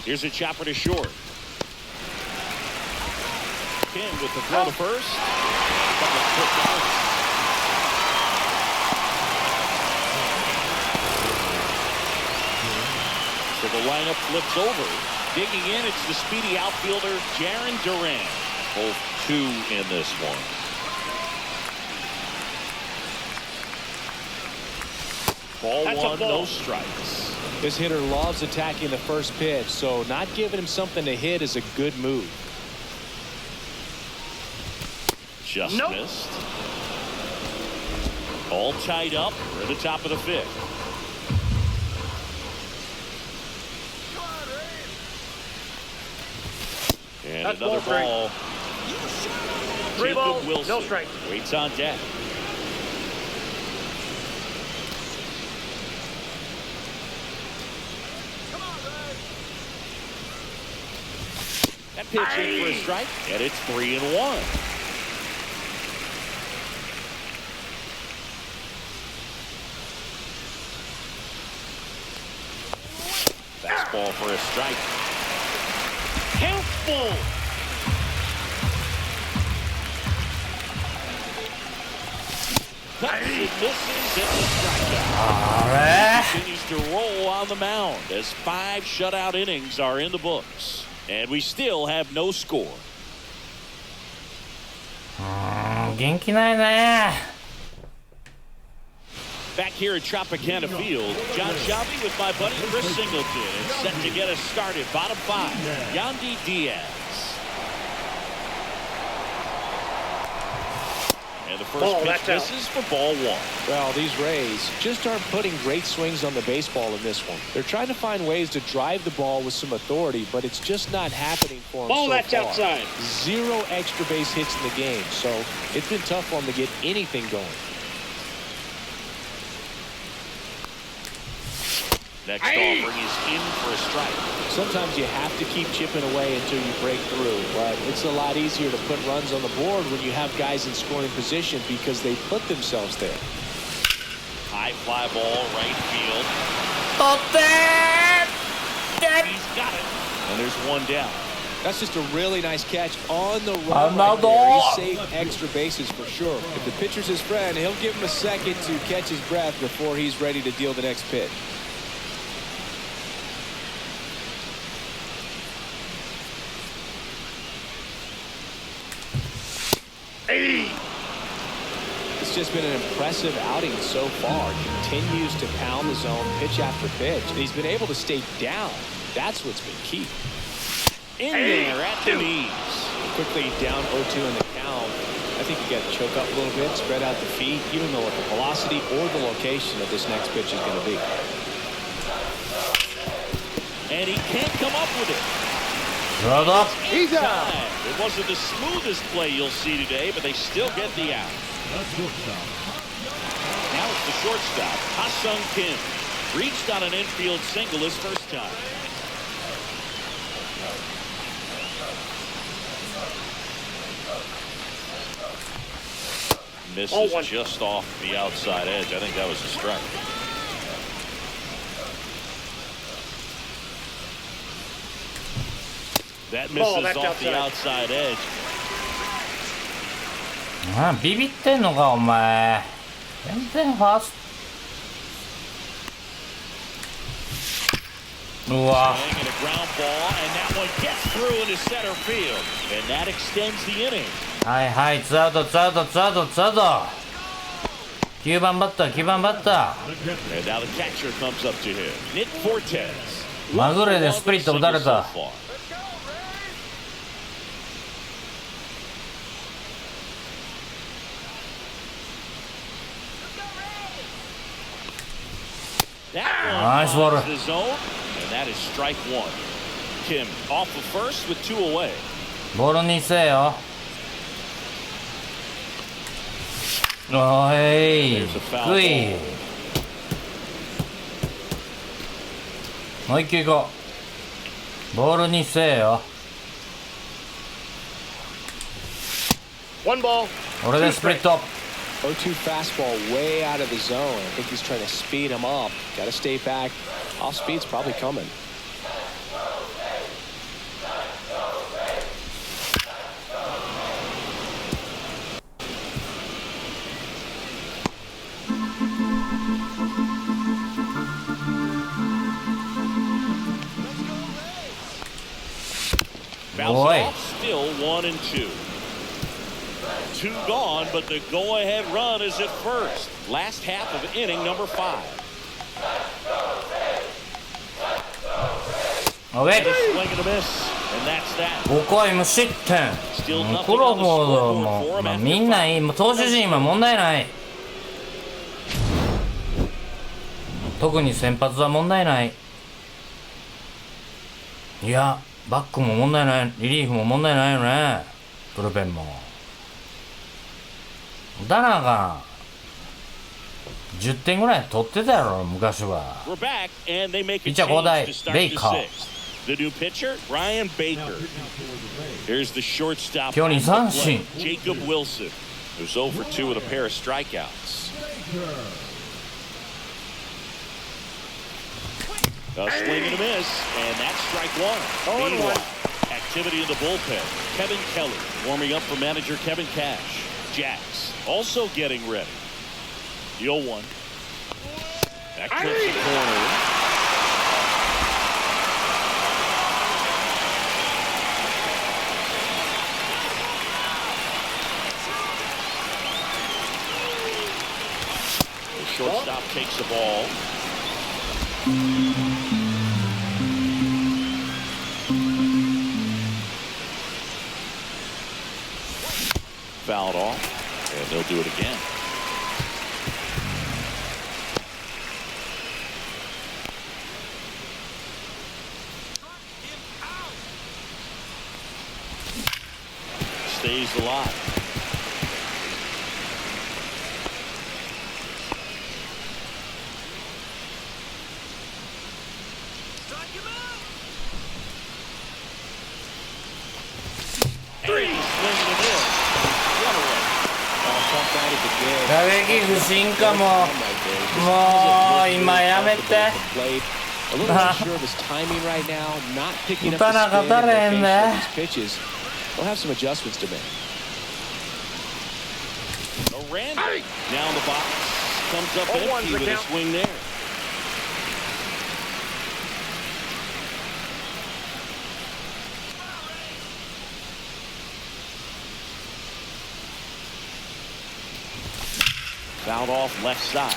Speaker 2: Here's a chopper to short. Ken with the throw to first. Couple of quick outs. So the lineup flips over. Digging in, it's the speedy outfielder, Jarren Duran. Both two in this one. Ball
Speaker 4: That's a
Speaker 2: one,
Speaker 4: ball.
Speaker 2: no strikes.
Speaker 3: This hitter loves attacking the first pitch, so not giving him something to hit is a good move.
Speaker 2: Just
Speaker 4: Nope.
Speaker 2: missed. All tied up. We're at the top of the fifth. And
Speaker 4: That's
Speaker 2: another
Speaker 4: ball three.
Speaker 2: ball.
Speaker 4: Three
Speaker 2: Jacob
Speaker 4: balls,
Speaker 2: Wilson
Speaker 4: no strike.
Speaker 2: waits on deck. That pitch in for a strike, and it's 3-1. Fastball for a strike.
Speaker 4: Helpful.
Speaker 2: Cuts and misses and the strikeout.
Speaker 1: あ
Speaker 2: Continues to roll on the mound as 5 shutout innings are in the books. And we still have no score.
Speaker 1: れ元気ないね。
Speaker 2: Back here at Tropicana Field, John Shelby with my buddy Chris Singleton and set to get us started. Bottom 5, Yandy Diaz. And the first
Speaker 4: Ball,
Speaker 2: pitch
Speaker 4: that's out.
Speaker 2: misses for ball 1.
Speaker 3: Well, these Rays just aren't putting great swings on the baseball in this one. They're trying to find ways to drive the ball with some authority, but it's just not happening for them
Speaker 4: Ball,
Speaker 3: so
Speaker 4: that's
Speaker 3: far.
Speaker 4: outside.
Speaker 3: 0 extra base hits in the game, so it's been tough for them to get anything going.
Speaker 2: Next offering is in for a strike.
Speaker 3: Sometimes you have to keep chipping away until you break through, but it's a lot easier to put runs on the board when you have guys in scoring position because they put themselves there.
Speaker 2: High fly ball, right field.
Speaker 1: 取ってー。
Speaker 2: He's got it. And there's one down.
Speaker 3: That's just a really nice catch on the run right
Speaker 1: Another.
Speaker 3: there. He saved extra bases for sure. If the pitcher's his friend, he'll give him a second to catch his breath before he's ready to deal the next pitch. It's just been an impressive outing so far. Continues to pound the zone pitch after pitch. And he's been able to stay down. That's what's been key.
Speaker 2: In there at the knees.
Speaker 3: Quickly down 0-2 in the count. I think you got to choke up a little bit, spread out the feet. You don't know what the velocity or the location of this next pitch is going to be.
Speaker 2: And he can't come up with it.
Speaker 1: Shut up.
Speaker 4: He's out.
Speaker 2: It wasn't the smoothest play you'll see today, but they still get the out. shortstop, Ha-Sung Kim. Reached on an infield single his first time. Misses just off the outside edge. I think that was a strike. That misses off the outside edge.
Speaker 1: あ、ビビってんのかお前。全然ファースト。うわ。
Speaker 2: Swing and a ground ball, and that one gets through into center field, and that extends the inning.
Speaker 1: はいはい、ツーアウトツーアウトツーアウトツーアウト。9番バッター9番バッタ
Speaker 2: And now the catcher comes up to him. Nick Fortes.
Speaker 1: ー。まぐれでスプリット打たれた。Nice water.
Speaker 2: The zone, and that is strike one. Kim off the first with 2 away.
Speaker 1: ボールにせえよ。おい、低い。もう一球行こう。ボールにせえよ。俺でスプリット。
Speaker 3: 0-2 fastball way out of the zone. I think he's trying to speed him up. Got to stay back. Off speed's probably coming.
Speaker 1: Boy.
Speaker 2: Still 1-2. 2 gone, but the go-ahead run is at first. Last half of inning number 5.
Speaker 1: Okay.
Speaker 2: Swing and a miss, and that's that.
Speaker 1: 5回無失点。クロフォードも、まあ、みんないい。もう投手陣は問題ない。特に先発は問題ない。いや、バックも問題ない。リリーフも問題ないよね。ブルペンも。ダナが10点ぐらい取ってたやろ昔は。ピッチャー交代、ベイカー。
Speaker 2: The new pitcher, Ryan Baker. Here's the shortstop.
Speaker 1: 今日2三振。
Speaker 2: Jacob Wilson, who's over 2 with a pair of strikeouts. A swing and a miss, and that's strike one. Meanwhile, activity in the bullpen. Kevin Kelly warming up for manager Kevin Cash. Jacks also getting ready. The 0-1. That clips the corner. The shortstop takes the ball. Fouled off, and they'll do it again. Stays alive. Three.
Speaker 1: 打撃不振かも。もう今やめて。打たなかったれへんね。
Speaker 3: We'll have some adjustments to make.
Speaker 2: Randy down the box comes up empty with a swing there. Fouled off left side.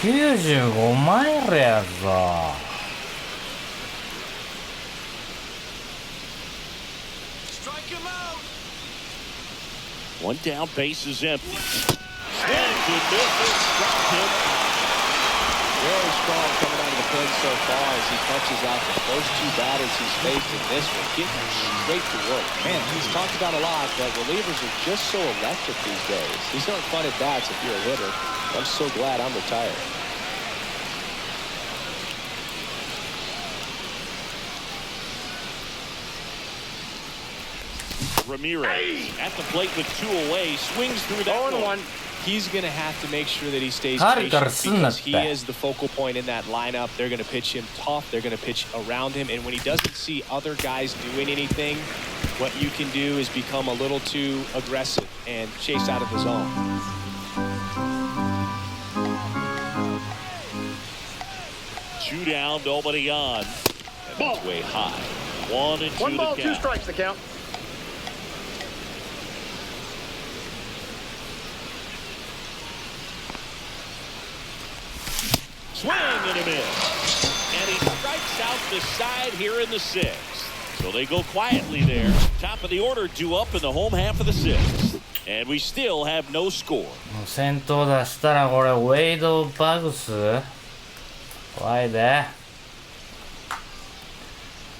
Speaker 1: 95マイルやぞ。
Speaker 2: One down, base is empty. Swings and misses, struck him.
Speaker 3: Very strong coming out of the pen so far as he punches out the first two batters he's faced in this one, getting straight to work. Man, he's talked about a lot, but relievers are just so electric these days. These aren't fun at bats if you're a hitter. I'm so glad I'm retired.
Speaker 2: Ramirez at the plate with two away, swings through that one.
Speaker 3: He's going to have to make sure that he stays
Speaker 1: Harry
Speaker 3: patient
Speaker 1: Garcia.
Speaker 3: because he is the focal point in that lineup. They're going to pitch him tough. They're going to pitch around him. And when he doesn't see other guys doing anything, what you can do is become a little too aggressive and chase out of the zone.
Speaker 2: Two down, nobody on. And that's way high. 1-2
Speaker 6: One ball,
Speaker 2: to
Speaker 6: two
Speaker 2: count.
Speaker 6: strikes, the count.
Speaker 2: Swing and a miss. And he strikes out the side here in the sixth. So they go quietly there. Top of the order due up in the home half of the sixth. And we still have no score.
Speaker 1: 先頭出したらこれウェイド・バグス怖いで。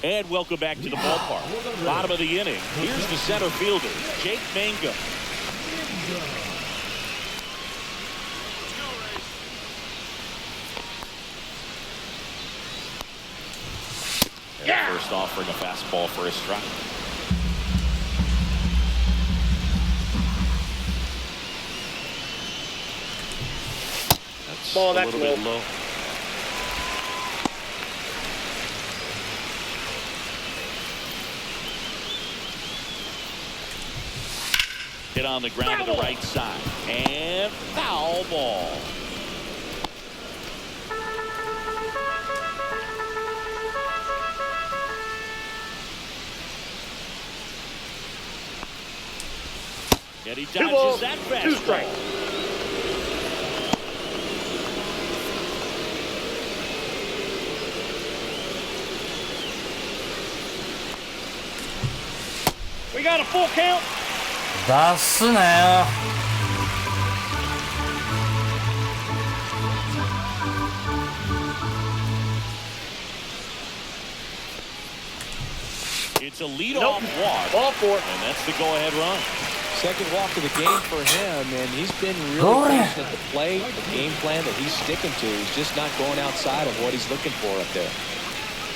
Speaker 2: And welcome back to the ballpark. Bottom of the inning. Here's the center fielder, Jake Mangum. First offering a fastball for a strike. That's
Speaker 6: Ball,
Speaker 2: a
Speaker 6: that's
Speaker 2: little bit
Speaker 6: low.
Speaker 2: low. Hit on the ground to the right side. And foul ball. And he
Speaker 6: Two balls,
Speaker 2: dodges that
Speaker 6: two
Speaker 2: fastball.
Speaker 6: strikes. We got a full count.
Speaker 1: 出すなよ。
Speaker 2: It's a leadoff walk.
Speaker 6: Ball four.
Speaker 2: And that's the go-ahead run.
Speaker 3: Second walk of the game for him, and he's been really
Speaker 1: Glory.
Speaker 3: patient at the plate. The game plan that he's sticking to is just not going outside of what he's looking for up there.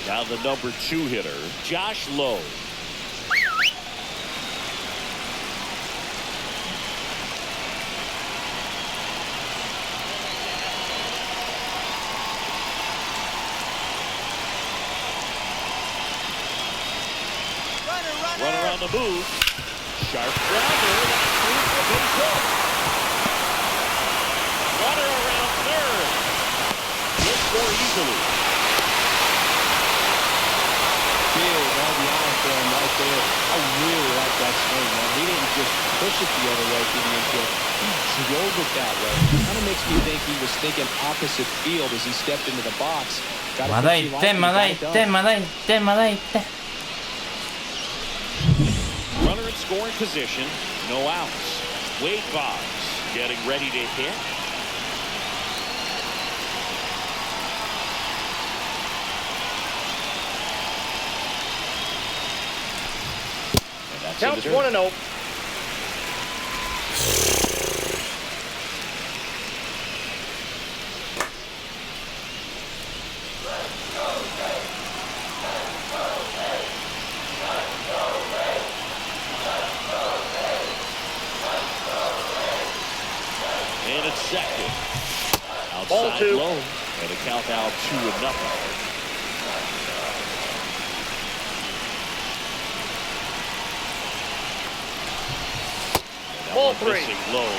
Speaker 2: Now the number 2 hitter, Josh Lowe. Runner on the move. Sharp grounder. Runner around third. He'll score easily.
Speaker 3: Big RBI for him right there. I really like that swing, man. He didn't just push it the other way through the infield. He drove it that way. Kind of makes me think he was thinking opposite field as he stepped into the box.
Speaker 1: まだ1点、まだ1点、まだ1点、まだ1点。
Speaker 2: Runner in scoring position, no outs. Wade Boggs getting ready to hit. And that's in the
Speaker 6: Counts
Speaker 2: dirt.
Speaker 6: 1-0.
Speaker 2: And it's second.
Speaker 6: Ball
Speaker 2: Outside
Speaker 6: two.
Speaker 2: low. And a count now 2-0.
Speaker 6: Ball three.
Speaker 2: Missing low.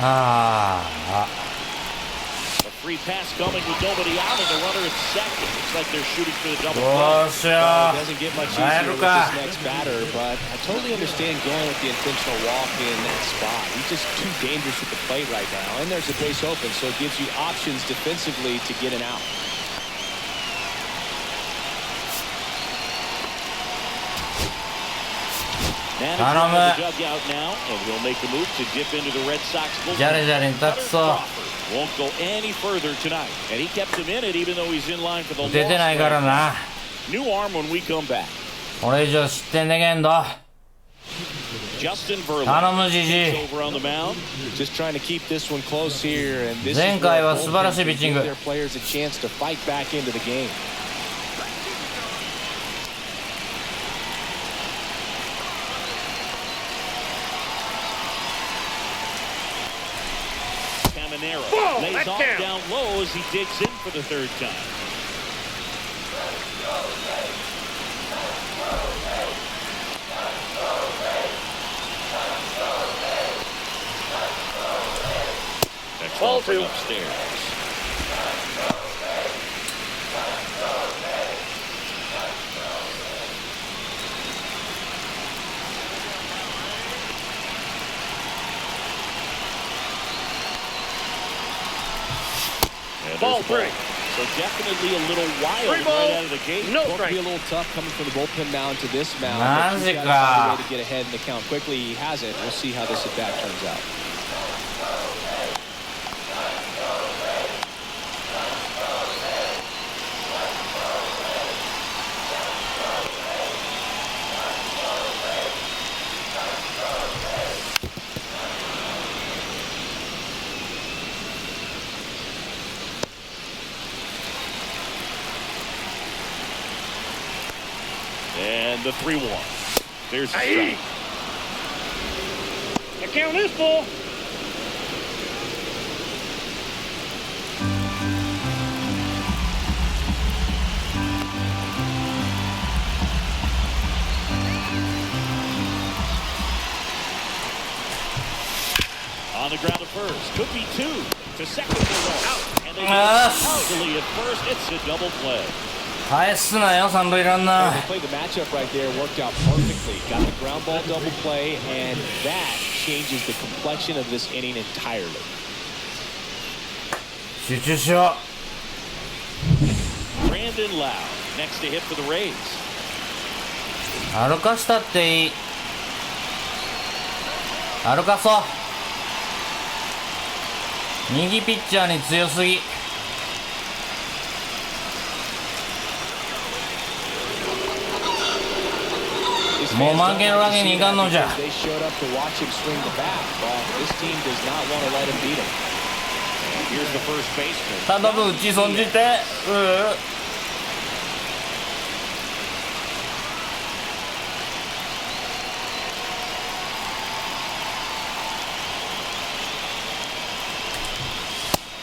Speaker 1: あ
Speaker 2: A free pass coming with nobody out, and the runner at second. Looks like they're shooting for the double
Speaker 1: あ。ど
Speaker 2: play.
Speaker 1: うしよ
Speaker 3: It doesn't get much
Speaker 1: う。入
Speaker 3: easier
Speaker 1: る
Speaker 3: with
Speaker 1: か
Speaker 3: this。next batter, but I totally understand going with the intentional walk in that spot. He's just too dangerous at the plate right now, and there's a base open, so it gives you options defensively to get an out.
Speaker 2: Manager of the dugout now, and he'll make a move to dip into the Red Sox bullpen.
Speaker 1: ジャレジャレに立つそう。
Speaker 2: Won't go any further t頼 and he kept him in it even though he's in line for the
Speaker 1: 出てないからな。
Speaker 2: new arm when we come back.
Speaker 1: これ以上失点でけんど。
Speaker 2: Justin Verlander
Speaker 1: 頼むジジ
Speaker 2: over on the mound.
Speaker 3: Just trying to keep this one close here, and this is
Speaker 1: 前回は素晴らしいピッチング。
Speaker 3: their players a chance to fight back into the game.
Speaker 2: Caminero lays off down low as he digs in for the third time. Next
Speaker 6: Ball
Speaker 2: offering
Speaker 6: two.
Speaker 2: upstairs. And
Speaker 6: Ball
Speaker 2: there's the
Speaker 6: three.
Speaker 2: So definitely a little wild
Speaker 6: Three balls,
Speaker 2: right out of the gate.
Speaker 6: no
Speaker 3: Going to
Speaker 6: strike.
Speaker 3: be a little tough coming from the bullpen mound to this mound.
Speaker 1: Mazica.
Speaker 3: But he's got to find a way to get ahead in the count quickly. He hasn't. We'll see how this at bat turns out.
Speaker 2: And the 3-1. There's the
Speaker 6: Aye.
Speaker 2: strike.
Speaker 6: The count is full.
Speaker 2: On the ground at first. Could be two. To second, they go out. And they
Speaker 1: Ah.
Speaker 2: easily at first. It's a double play.
Speaker 1: 返すなよ三塁ランナ
Speaker 3: They
Speaker 1: ー。
Speaker 3: played the matchup right there, worked out perfectly. Got the ground ball double play, and that changes the complexion of this inning entirely.
Speaker 1: 集中しよ
Speaker 2: Brandon Lowe next to hit for the Rays.
Speaker 1: う。歩かしたっていい。歩かそう。右ピッチャーに強すぎ。 もう負けるわけにいかんのじゃ。
Speaker 3: They showed up to watch him swing the bat. Well, this team does not want to let him beat him.
Speaker 2: Here's the first baseman.
Speaker 1: 頼む打ち損じて。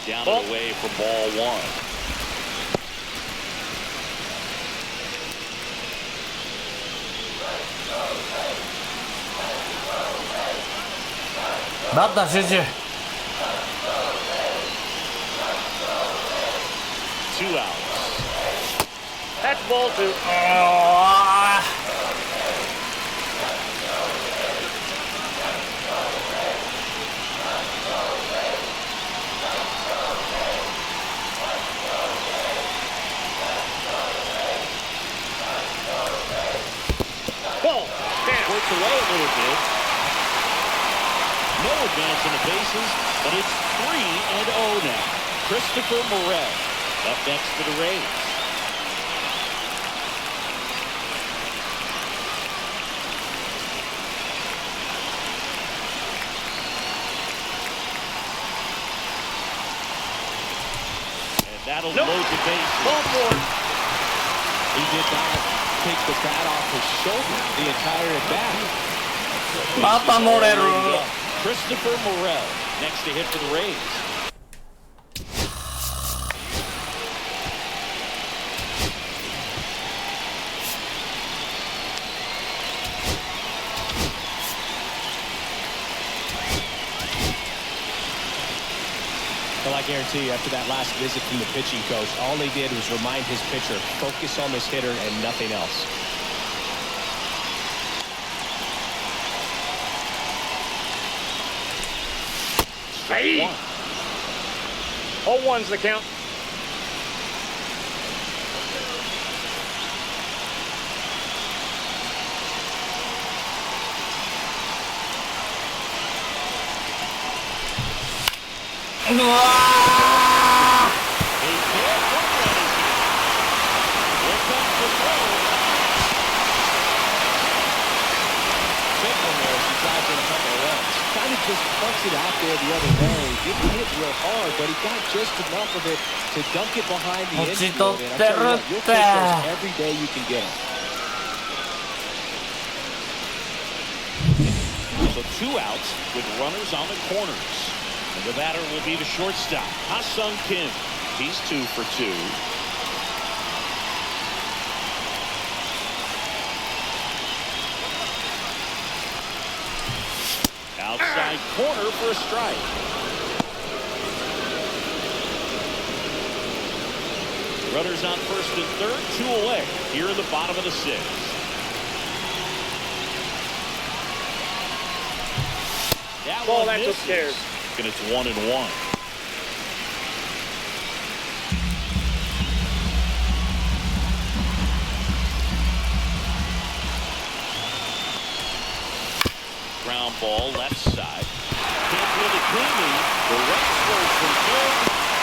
Speaker 2: Down and away for ball one.
Speaker 1: バッター集中。
Speaker 2: 2 outs.
Speaker 6: That's ball two.
Speaker 2: 'Works away a little bit. No advance in the bases, but it's 3-0 now. Christopher Morel up next for the Rays. And that'll load the bases.
Speaker 6: Ball four.
Speaker 3: He did not take the bat off his shoulder the entire at bat.
Speaker 1: また乗れる。
Speaker 2: Christopher Morel next to hit for the Rays.
Speaker 3: Well, I guarantee you, after that last visit from the pitching coach, all they did was remind his pitcher, focus on this hitter and nothing else.
Speaker 6: Aye. 0-1's the count.
Speaker 1: うわ
Speaker 3: Kind of just punched it out there the other way. Didn't hit real hard, but he got just enough of it to dunk it behind the infield. And I tell you what, you'll take those every day you can get them.
Speaker 2: So 2 outs with runners on the corners. And the batter will be the shortstop, Ha-Sung Kim. He's 2 for 2. Outside corner for a strike. Runners on first and third, 2 away here in the bottom of the 6th. That
Speaker 6: Ball,
Speaker 2: one
Speaker 6: that's
Speaker 2: misses.
Speaker 6: upstairs.
Speaker 2: And it's 1-1. Ground ball left side. Can't feel the cleaning. The right scores from third.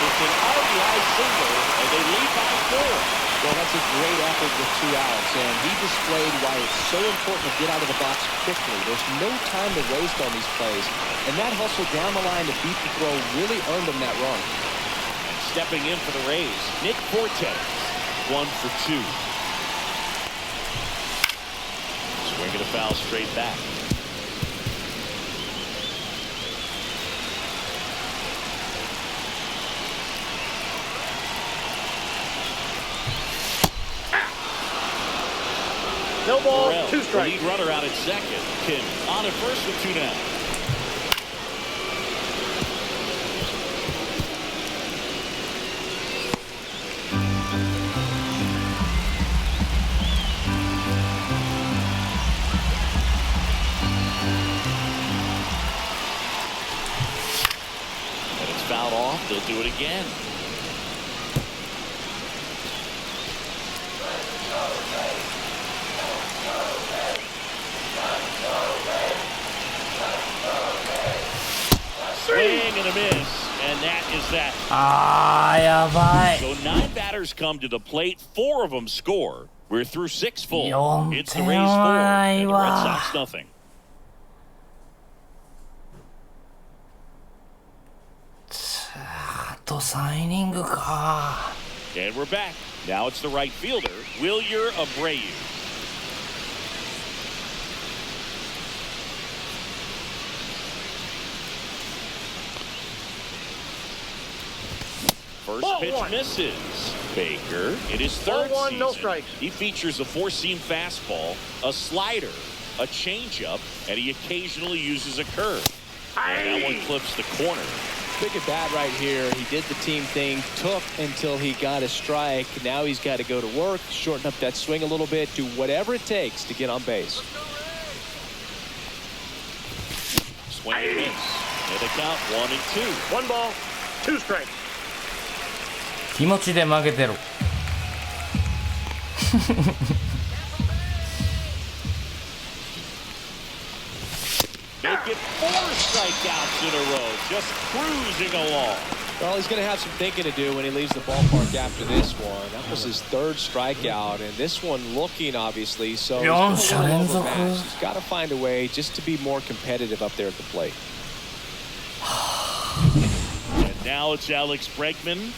Speaker 2: It's an RBI single, and they lead by 4.
Speaker 3: Well, that's a great effort with 2 outs, and he displayed why it's so important to get out of the box quickly. There's no time to waste on these plays, and that hustle down the line to beat the throw really earned him that run.
Speaker 2: And stepping in for the Rays, Nick Fortes, 1 for 2. Swinging a foul straight back.
Speaker 6: No ball,
Speaker 2: Burrell,
Speaker 6: 2
Speaker 2: the
Speaker 6: strikes.
Speaker 2: lead runner out at second. Kim on at first with 2 down. And it's fouled off. They'll do it again. Swing and a miss, and that is that.
Speaker 1: あーやばい
Speaker 2: So 9 batters come to the plate, 4 of them score. We're through 6 full.
Speaker 1: 4
Speaker 2: It's the Rays 4 and the Red Sox nothing.
Speaker 1: あと3イニングか
Speaker 2: And we're back. Now it's the right fielder, Wilyer Abreu. First
Speaker 6: Ball
Speaker 2: pitch
Speaker 6: 1.
Speaker 2: misses. Baker, in his third
Speaker 6: Ball 1,
Speaker 2: season,
Speaker 6: no strikes.
Speaker 2: he features a 4-seam fastball, a slider, a changeup, and he occasionally uses a curve. And that one clips the corner.
Speaker 3: Big at bat right here. He did the team thing, took until he got a strike. Now he's got to go to work, shorten up that swing a little bit, do whatever it takes to get on base.
Speaker 2: Swing and miss. And the count 1-2.
Speaker 6: 1 ball, 2 strikes.
Speaker 1: 気持ちで負けてる
Speaker 2: Make it 4 strikeouts in a row, just cruising along.
Speaker 3: Well, he's going to have some thinking to do when he leaves the ballpark after this one. That was his 3rd strikeout, and this one looking, obviously, so he's been a little overmatched. He's got to find a way just to be more competitive up there at the plate.
Speaker 2: And now it's Alex Bregman.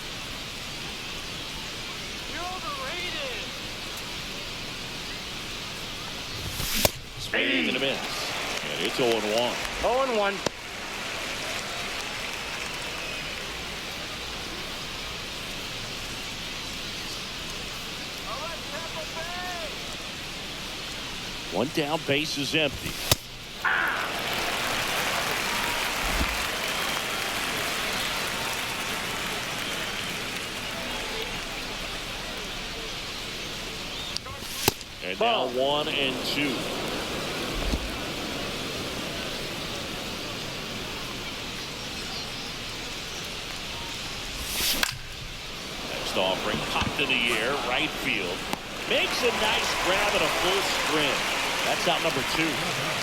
Speaker 2: Swing and a miss. And it's 0-1.
Speaker 6: 0-1.
Speaker 2: One down, base is empty. And now 1-2. Next offering popped in the air, right field. Makes a nice grab and a full sprint. That's out number 2.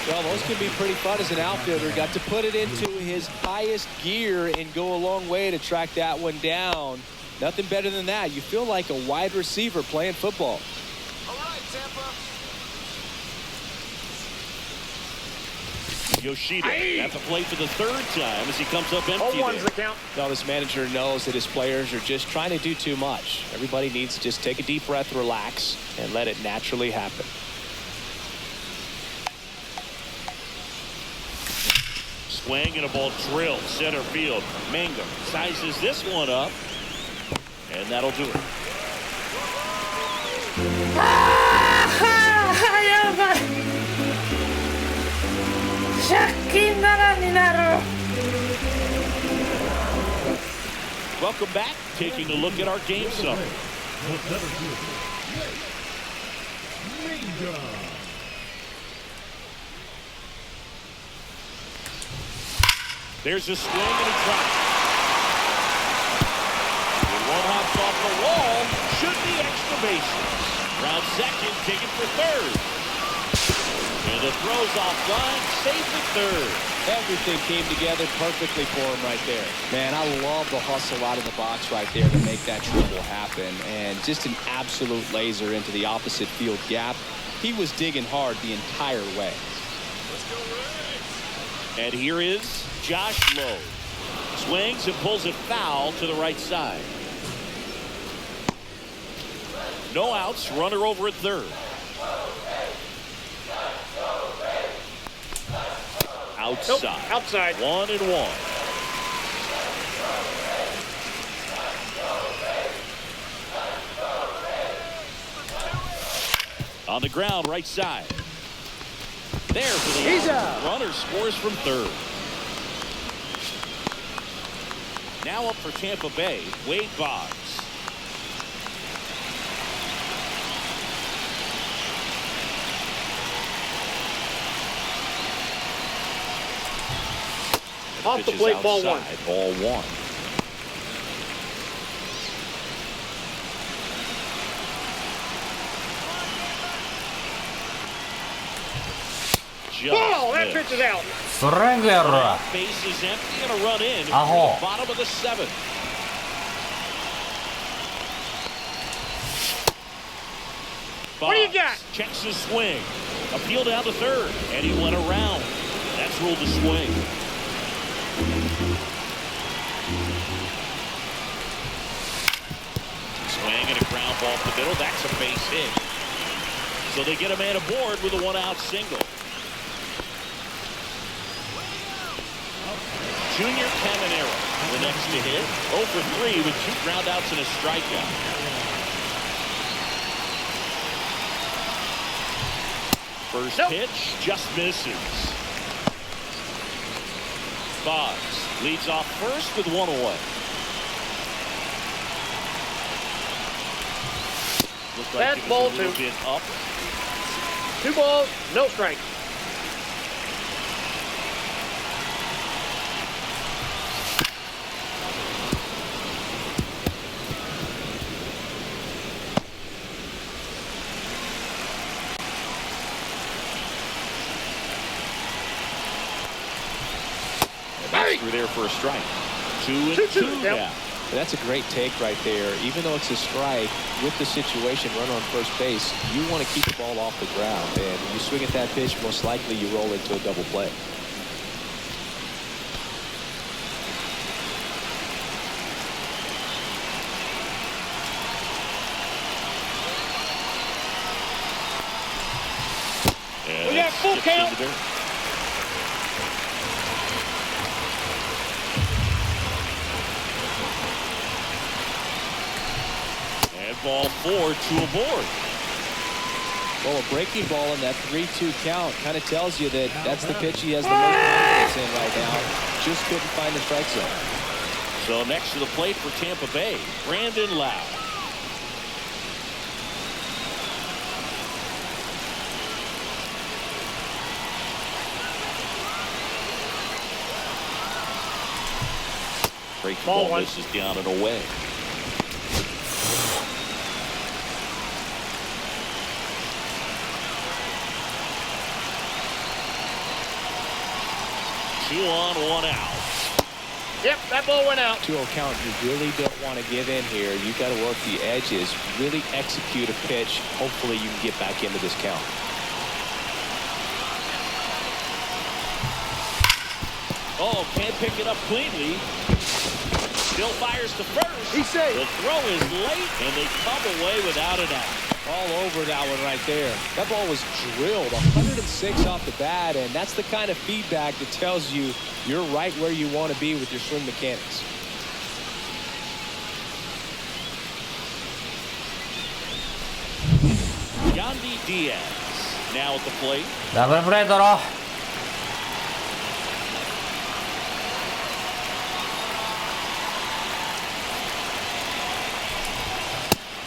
Speaker 3: Well, those can be pretty fun as an outfielder. Got to put it into his highest gear and go a long way to track that one down. Nothing better than that. You feel like a wide receiver playing football.
Speaker 4: All right, Tampa.
Speaker 2: Yoshida at the plate for the third time as he comes up empty.
Speaker 6: 0-1's the count.
Speaker 3: Now, this manager knows that his players are just trying to do too much. Everybody needs to just take a deep breath, relax, and let it naturally happen.
Speaker 2: Swing and a ball drilled center field. Mangum sizes this one up, and that'll do it.
Speaker 1: やばい。借金ならになる。
Speaker 2: Welcome back. Taking a look at our game summary. There's a swing and a drop. When one hops off the wall, should be extra bases. Round second, taken for third. And the throw's offline, safe at third.
Speaker 3: Everything came together perfectly for him right there. Man, I love the hustle out of the box right there to make that triple happen. And just an absolute laser into the opposite field gap. He was digging hard the entire way.
Speaker 2: And here is Josh Lowe. Swings and pulls it foul to the right side. No outs, runner over at third. Outside.
Speaker 6: Nope, outside.
Speaker 2: 1-1. On the ground, right side. There for the
Speaker 6: He's
Speaker 2: out.
Speaker 6: out.
Speaker 2: Runner scores from third. Now up for Tampa Bay, Wade Boggs.
Speaker 6: Off the
Speaker 2: Pitches
Speaker 6: plate, ball one.
Speaker 2: outside, ball one. Just
Speaker 6: Ball! That
Speaker 2: missed.
Speaker 6: pitch is out.
Speaker 1: ストライクやろ。
Speaker 2: Base is empty and a run in.
Speaker 1: Aho.
Speaker 2: Bottom of the seventh.
Speaker 6: What do you got?
Speaker 2: Checks his swing. Appeal down to third, and he went around. That's ruled a swing. Swing and a ground ball up the middle. That's a base hit. So they get a man aboard with a one-out single. Junior Caminero, the next to hit. 0 for 3 with 2 groundouts and a strikeout. First pitch just misses. Boggs leads off first with 1 away. Looks like
Speaker 6: That's
Speaker 2: it was
Speaker 6: ball
Speaker 2: a little
Speaker 6: two.
Speaker 2: bit up.
Speaker 6: 2 balls, no strike.
Speaker 2: Through there for a strike. 2-2
Speaker 6: Yep.
Speaker 2: now.
Speaker 3: That's a great take right there. Even though it's a strike, with the situation, runner on first base, you want to keep the ball off the ground. And when you swing at that pitch, most likely you roll into a double play.
Speaker 2: And
Speaker 6: We got
Speaker 2: that
Speaker 6: full
Speaker 2: skips
Speaker 6: count.
Speaker 2: into there. And ball 4, 2 aboard.
Speaker 3: Well, a breaking ball in that 3-2 count kind of tells you that that's the pitch he has the most confidence in right now. Just couldn't find the strike zone.
Speaker 2: So next to the plate for Tampa Bay, Brandon Lau. Breaking
Speaker 6: Ball
Speaker 2: ball
Speaker 6: one.
Speaker 2: misses down and away. 2 on, 1 out.
Speaker 6: Yep, that ball went out.
Speaker 3: 2-0 count. You really don't want to give in here. You got to work the edges, really execute a pitch. Hopefully you can get back into this count.
Speaker 2: Oh, can't pick it up cleanly. Still fires to first.
Speaker 6: He's safe.
Speaker 2: The throw is late, and they come away without an out.
Speaker 3: All over that one right there. That ball was drilled 106 off the bat, and that's the kind of feedback that tells you you're right where you want to be with your swing mechanics.
Speaker 2: Yandy Diaz now at the plate.
Speaker 1: ダブルプレー取ろう。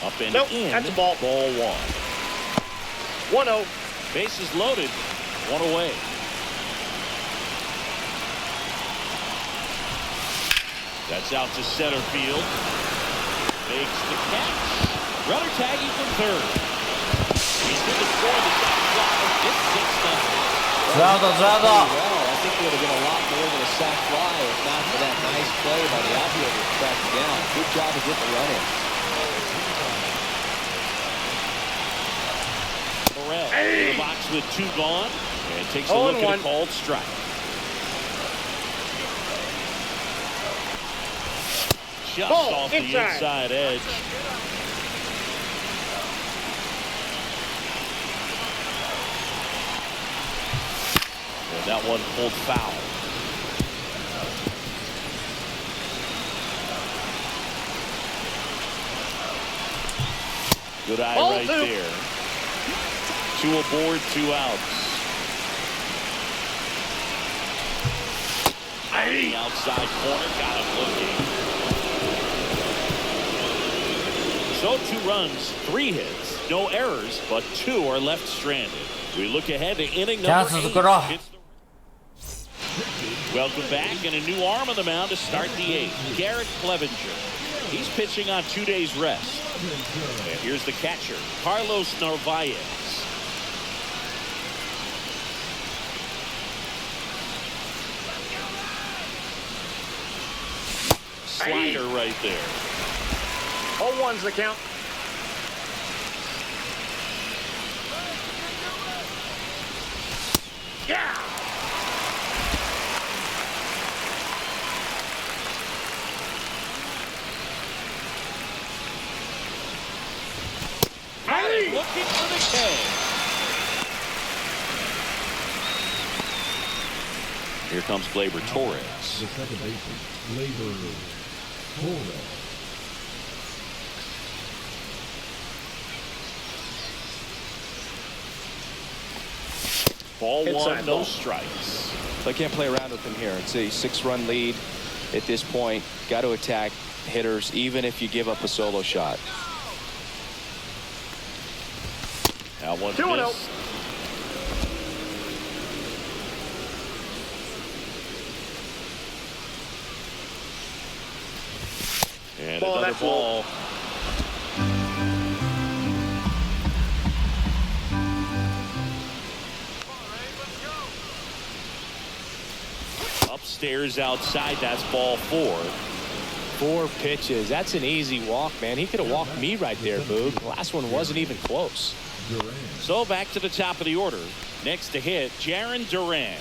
Speaker 2: Up and
Speaker 6: Nope,
Speaker 2: in.
Speaker 6: that's a ball.
Speaker 2: Ball 1.
Speaker 6: 1-0.
Speaker 2: Bases loaded. 1 away. That's out to center field. Makes the catch. Runner tagging from third. He's going to score the shot clock. It's 6-0.
Speaker 1: ツーアウト、ツーアウト。
Speaker 3: Well, I think it would have been a lot more than a sac fly if not for that nice play by the outfielder to track it down. Good job of getting the run in.
Speaker 2: Morel in the box with 2 gone and takes a look at a called strike. Just off the inside edge. And that one pulled foul. Good eye right there. 2 aboard, 2 outs. The outside corner got him looking. So 2 runs, 3 hits, no errors, but 2 are left stranded. We look ahead to inning number 8. Welcome back, and a new arm on the mound to start the 8th. Garrett Clevenger. He's pitching on 2 days rest. And here's the catcher, Carlos Narvaez. Slider right there.
Speaker 6: 0-1's the count. Yeah.
Speaker 2: Looking for the K. Here comes Gleyber Torres.
Speaker 7: The second baseman, Gleyber Torres.
Speaker 2: Ball 1,
Speaker 6: Inside
Speaker 2: no
Speaker 6: ball.
Speaker 2: strikes.
Speaker 3: So I can't play around with him here. It's a 6-run lead at this point. Got to attack hitters, even if you give up a solo shot.
Speaker 2: That one
Speaker 6: 2-0.
Speaker 2: missed. And
Speaker 6: Ball,
Speaker 2: another
Speaker 6: that's low.
Speaker 2: ball. Upstairs outside, that's ball 4.
Speaker 3: 4 pitches. That's an easy walk, man. He could have walked me right there, Boog. The last one wasn't even close.
Speaker 2: So back to the top of the order. Next to hit, Jarren Duran.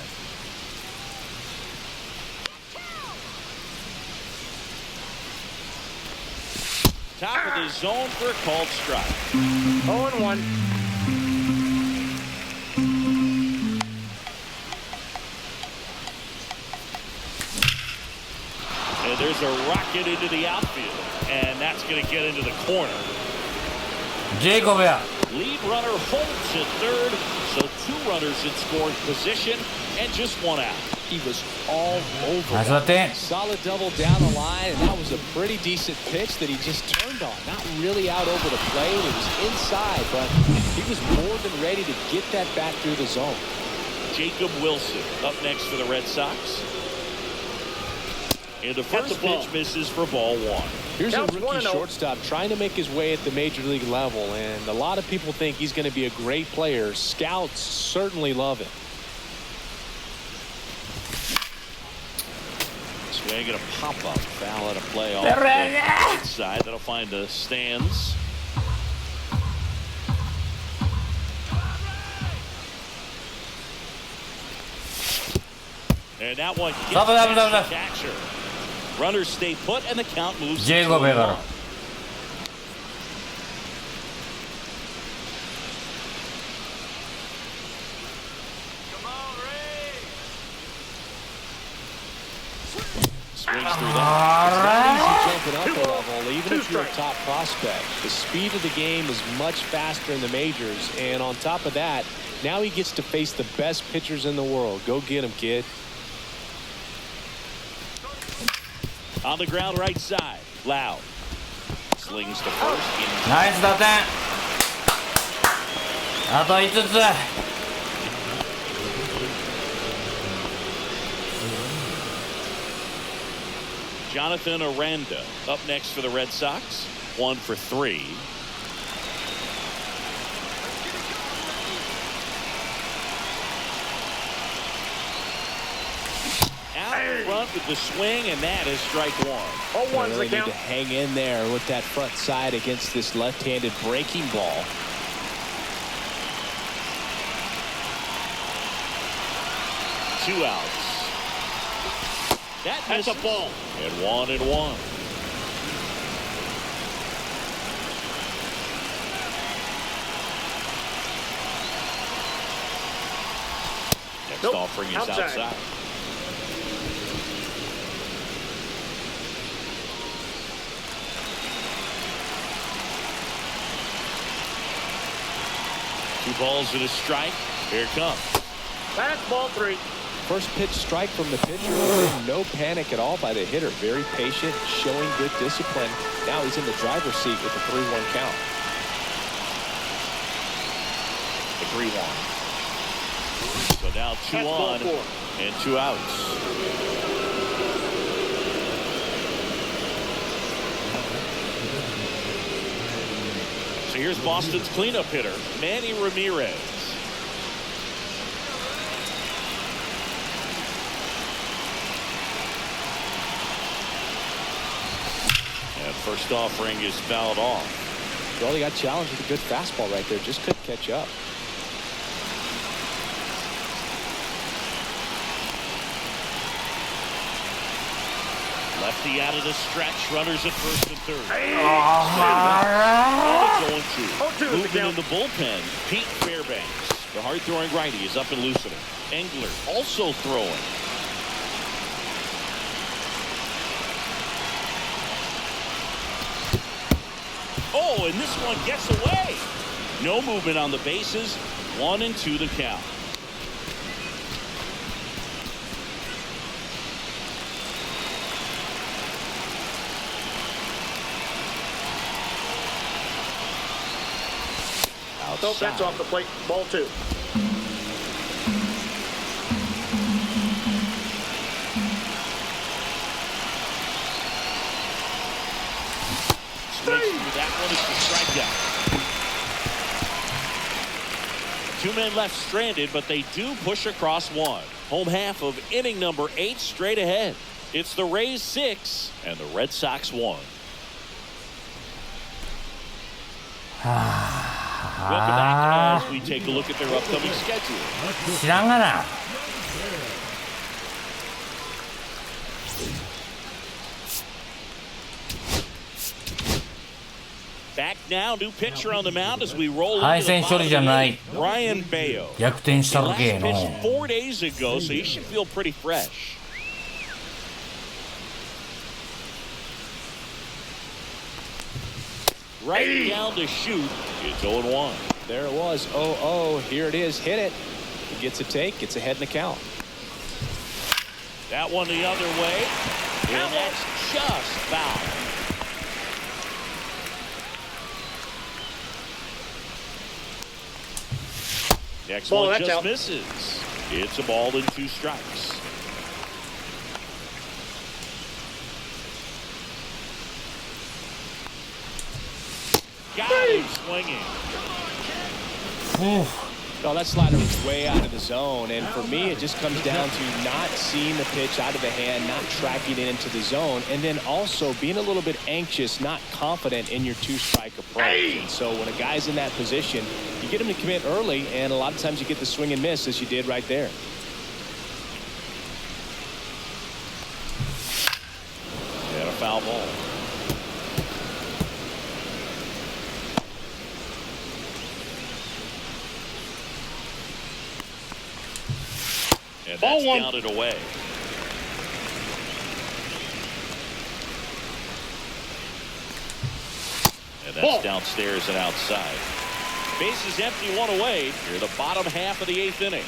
Speaker 2: Top of the zone for a called strike.
Speaker 6: 0-1.
Speaker 2: And there's a rocket into the outfield. And that's going to get into the corner.
Speaker 1: Jacob や。
Speaker 2: Lead runner holds at third. So 2 runners in scoring position and just 1 out.
Speaker 3: He was all over.
Speaker 1: ナイスバッティング。
Speaker 3: Solid double down the line, and that was a pretty decent pitch that he just turned on. Not really out over the plate. It was inside, but he was more than ready to get that bat through the zone.
Speaker 2: Jacob Wilson up next for the Red Sox. And the first pitch misses for ball 1.
Speaker 3: Here's a
Speaker 6: Counts
Speaker 3: rookie
Speaker 6: 1-0.
Speaker 3: shortstop trying to make his way at the major league level, and a lot of people think he's going to be a great player. Scouts certainly love him.
Speaker 2: Swing and a pop-up foul at a play off the right side. That'll find the stands. And that one gets the catcher. Runners stay put and the count moves.
Speaker 1: 15秒から。
Speaker 3: Swings through that. It's not easy jumping up a level, even if you're a top prospect. The speed of the game is much faster in the majors, and on top of that, now he gets to face the best pitchers in the world. Go get him, kid.
Speaker 2: On the ground right side. Loud. Slings to first.
Speaker 1: ナイス打点。あと5つ。
Speaker 2: Jonathan Aranda up next for the Red Sox. 1 for 3. Out in front with the swing, and that is strike one.
Speaker 6: 0-1's
Speaker 3: Really
Speaker 6: the
Speaker 3: need
Speaker 6: count.
Speaker 3: to hang in there with that front side against this left-handed breaking ball.
Speaker 2: Two outs. That's a ball. And 1-1. Next offering is outside. Two balls and a strike. Here it comes.
Speaker 6: That's ball 3.
Speaker 3: First pitch strike from the pitcher. No panic at all by the hitter. Very patient, showing good discipline. Now he's in the driver's seat with the 3-1 count.
Speaker 2: The 3-1. So now 2
Speaker 6: That's
Speaker 2: on
Speaker 6: ball 4.
Speaker 2: and 2 outs. So here's Boston's cleanup hitter, Manny Ramirez. And first offering is fouled off.
Speaker 3: Well, he got challenged with a good fastball right there. Just couldn't catch up.
Speaker 2: Lefty out of the stretch, runners at first and third. Going to. Moving in the bullpen, Pete Fairbanks. The hard-throwing righty is up and loosening. Engler also throwing. Oh, and this one gets away. No movement on the bases. 1-2 the count.
Speaker 6: Nope, that's off the plate. Ball 2.
Speaker 2: That one is the strikeout. 2 men left stranded, but they do push across 1. Home half of inning number 8 straight ahead. It's the Rays 6 and the Red Sox 1. Welcome back as we take a look at their upcoming schedule.
Speaker 1: 知らんがな。
Speaker 2: Back now, new pitcher on the mound as we roll into
Speaker 1: 敗
Speaker 2: the
Speaker 1: 戦処理じゃない。
Speaker 2: Brian Bayo.
Speaker 1: 逆転した
Speaker 2: He
Speaker 1: る
Speaker 2: last
Speaker 1: けの。
Speaker 2: pitched 4 days ago, so he should feel pretty fresh. Right down to shoot. It's 0-1.
Speaker 3: There it was. 0-0. Here it is. Hit it. He gets a take. Gets ahead in the count.
Speaker 2: That one the other way. And that's just foul. Next
Speaker 6: Ball,
Speaker 2: one
Speaker 6: that's
Speaker 2: just
Speaker 6: out.
Speaker 2: misses. It's a ball and 2 strikes. Got him swinging.
Speaker 3: No, that slider was way out of the zone, and for me, it just comes down to not seeing the pitch out of the hand, not tracking it into the zone, and then also being a little bit anxious, not confident in your two-strike approach. And so when a guy's in that position, you get him to commit early, and a lot of times you get the swing and miss, as you did right there.
Speaker 2: And a foul ball. And that's downed away. And that's downstairs and outside. Bases empty, one away. You're the bottom half of the 8th inning.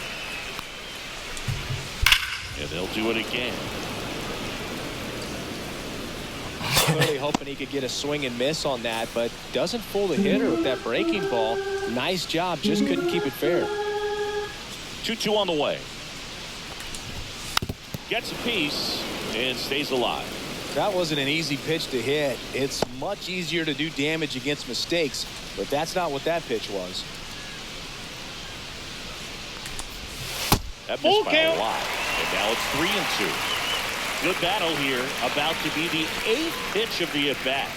Speaker 2: And they'll do it again.
Speaker 3: Clearly hoping he could get a swing and miss on that, but doesn't fool the hitter with that breaking ball. Nice job, just couldn't keep it fair.
Speaker 2: 2-2 on the way. Gets a piece and stays alive.
Speaker 3: That wasn't an easy pitch to hit. It's much easier to do damage against mistakes, but that's not what that pitch was.
Speaker 2: That missed by a lot. And now it's 3-2. Good battle here. About to be the 8th pitch of the at-bat.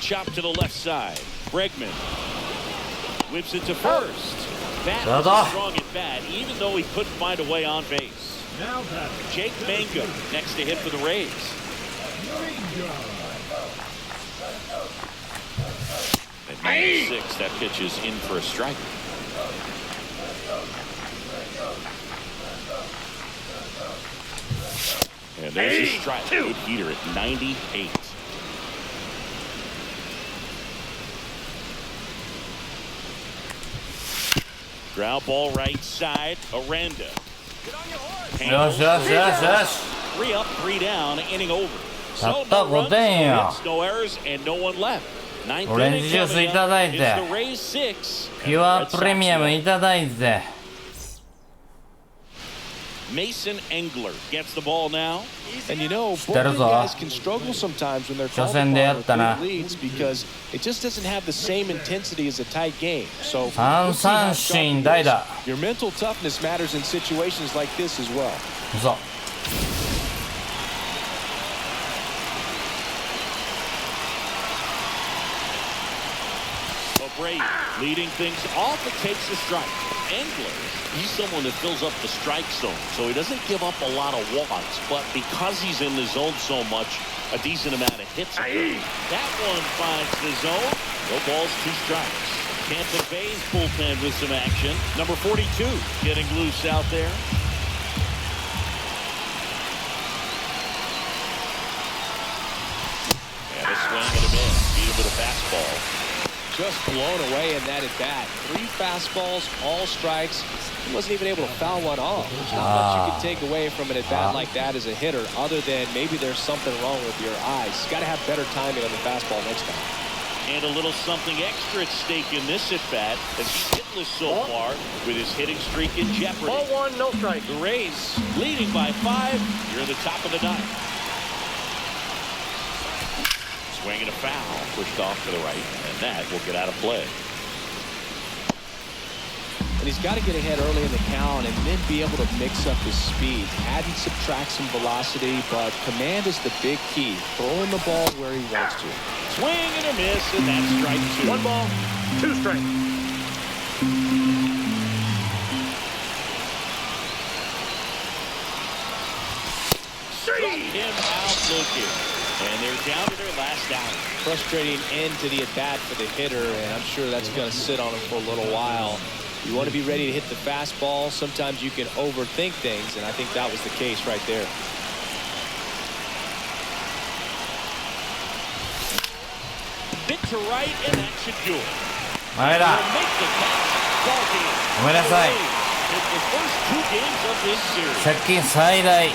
Speaker 2: Chop to the left side. Bregman whips it to first. That was a strong at bat, even though he couldn't find a way on base. Jake Mangum next to hit for the Rays. At 96, that pitch is in for a strike. And there's a strike. Good heater at 98. Ground ball right side. Aranda.
Speaker 1: Yes.
Speaker 2: 3 up, 3 down, inning over.
Speaker 1: So
Speaker 2: no runs,
Speaker 1: 5点よ。
Speaker 2: no errors, and no one left. 9th
Speaker 1: オレンジ
Speaker 2: inning
Speaker 1: ジュース
Speaker 2: coming
Speaker 1: いただい
Speaker 2: up.
Speaker 1: て
Speaker 2: It's the Rays 6.
Speaker 1: ピュアプレミアムいただいて
Speaker 2: Mason Engler gets the ball now.
Speaker 3: And you know, both
Speaker 1: てる
Speaker 3: of
Speaker 1: ぞ。
Speaker 3: guys can struggle sometimes when they're
Speaker 1: 初戦でやったな。
Speaker 3: called upon with big leads because it just doesn't have the same intensity as a tight game. So
Speaker 1: 3三振代打
Speaker 3: your mental toughness matters in situations like this as well.
Speaker 1: 嘘
Speaker 2: Brady leading things off. It takes a strike. Engler, he's someone that fills up the strike zone, so he doesn't give up a lot of walks, but because he's in the zone so much, a decent amount of hits. That one finds the zone. No balls, 2 strikes. Tampa Bay's bullpen with some action. Number 42 getting loose out there. And a swing and a miss. Beat him with a fastball.
Speaker 3: Just blown away in that at bat. 3 fastballs, all strikes. He wasn't even able to foul one off. There's not much you can take away from an at bat like that as a hitter, other than maybe there's something wrong with your eyes. You got to have better timing on the fastball next time.
Speaker 2: And a little something extra at stake in this at bat as he's hitless so far with his hitting streak in jeopardy.
Speaker 6: Ball 1, no strike.
Speaker 2: The Rays leading by 5. You're in the top of the 9th. Swing and a foul pushed off to the right, and that will get out of play.
Speaker 3: And he's got to get ahead early in the count and then be able to mix up his speed. Add and subtract some velocity, but command is the big key. Throwing the ball where he wants to.
Speaker 2: Swing and a miss, and that's strike 2.
Speaker 6: 1 ball, 2 strikes.
Speaker 2: Struck him out looking. And they're down to their last down.
Speaker 3: Frustrating end to the at-bat for the hitter, and I'm sure that's going to sit on him for a little while. You want to be ready to hit the fastball. Sometimes you can overthink things, and I think that was the case right there.
Speaker 2: Bit to right, and that should do it.
Speaker 1: 前だ
Speaker 2: Will make the catch. Ball game.
Speaker 1: ごめんなさい
Speaker 2: It's the first 2 games of this series.
Speaker 1: 借金最大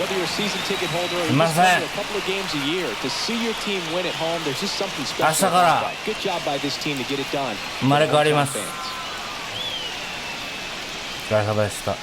Speaker 3: Whether you're a season ticket holder or
Speaker 1: すい
Speaker 3: you
Speaker 1: ま
Speaker 3: just
Speaker 1: せん
Speaker 3: play a couple of games a year, to see your team win at home, there's just something special
Speaker 1: 明日から
Speaker 3: about that. Good job by this team to get it done.
Speaker 1: 生まれ変わります
Speaker 3: Fans.
Speaker 1: お疲れ様でした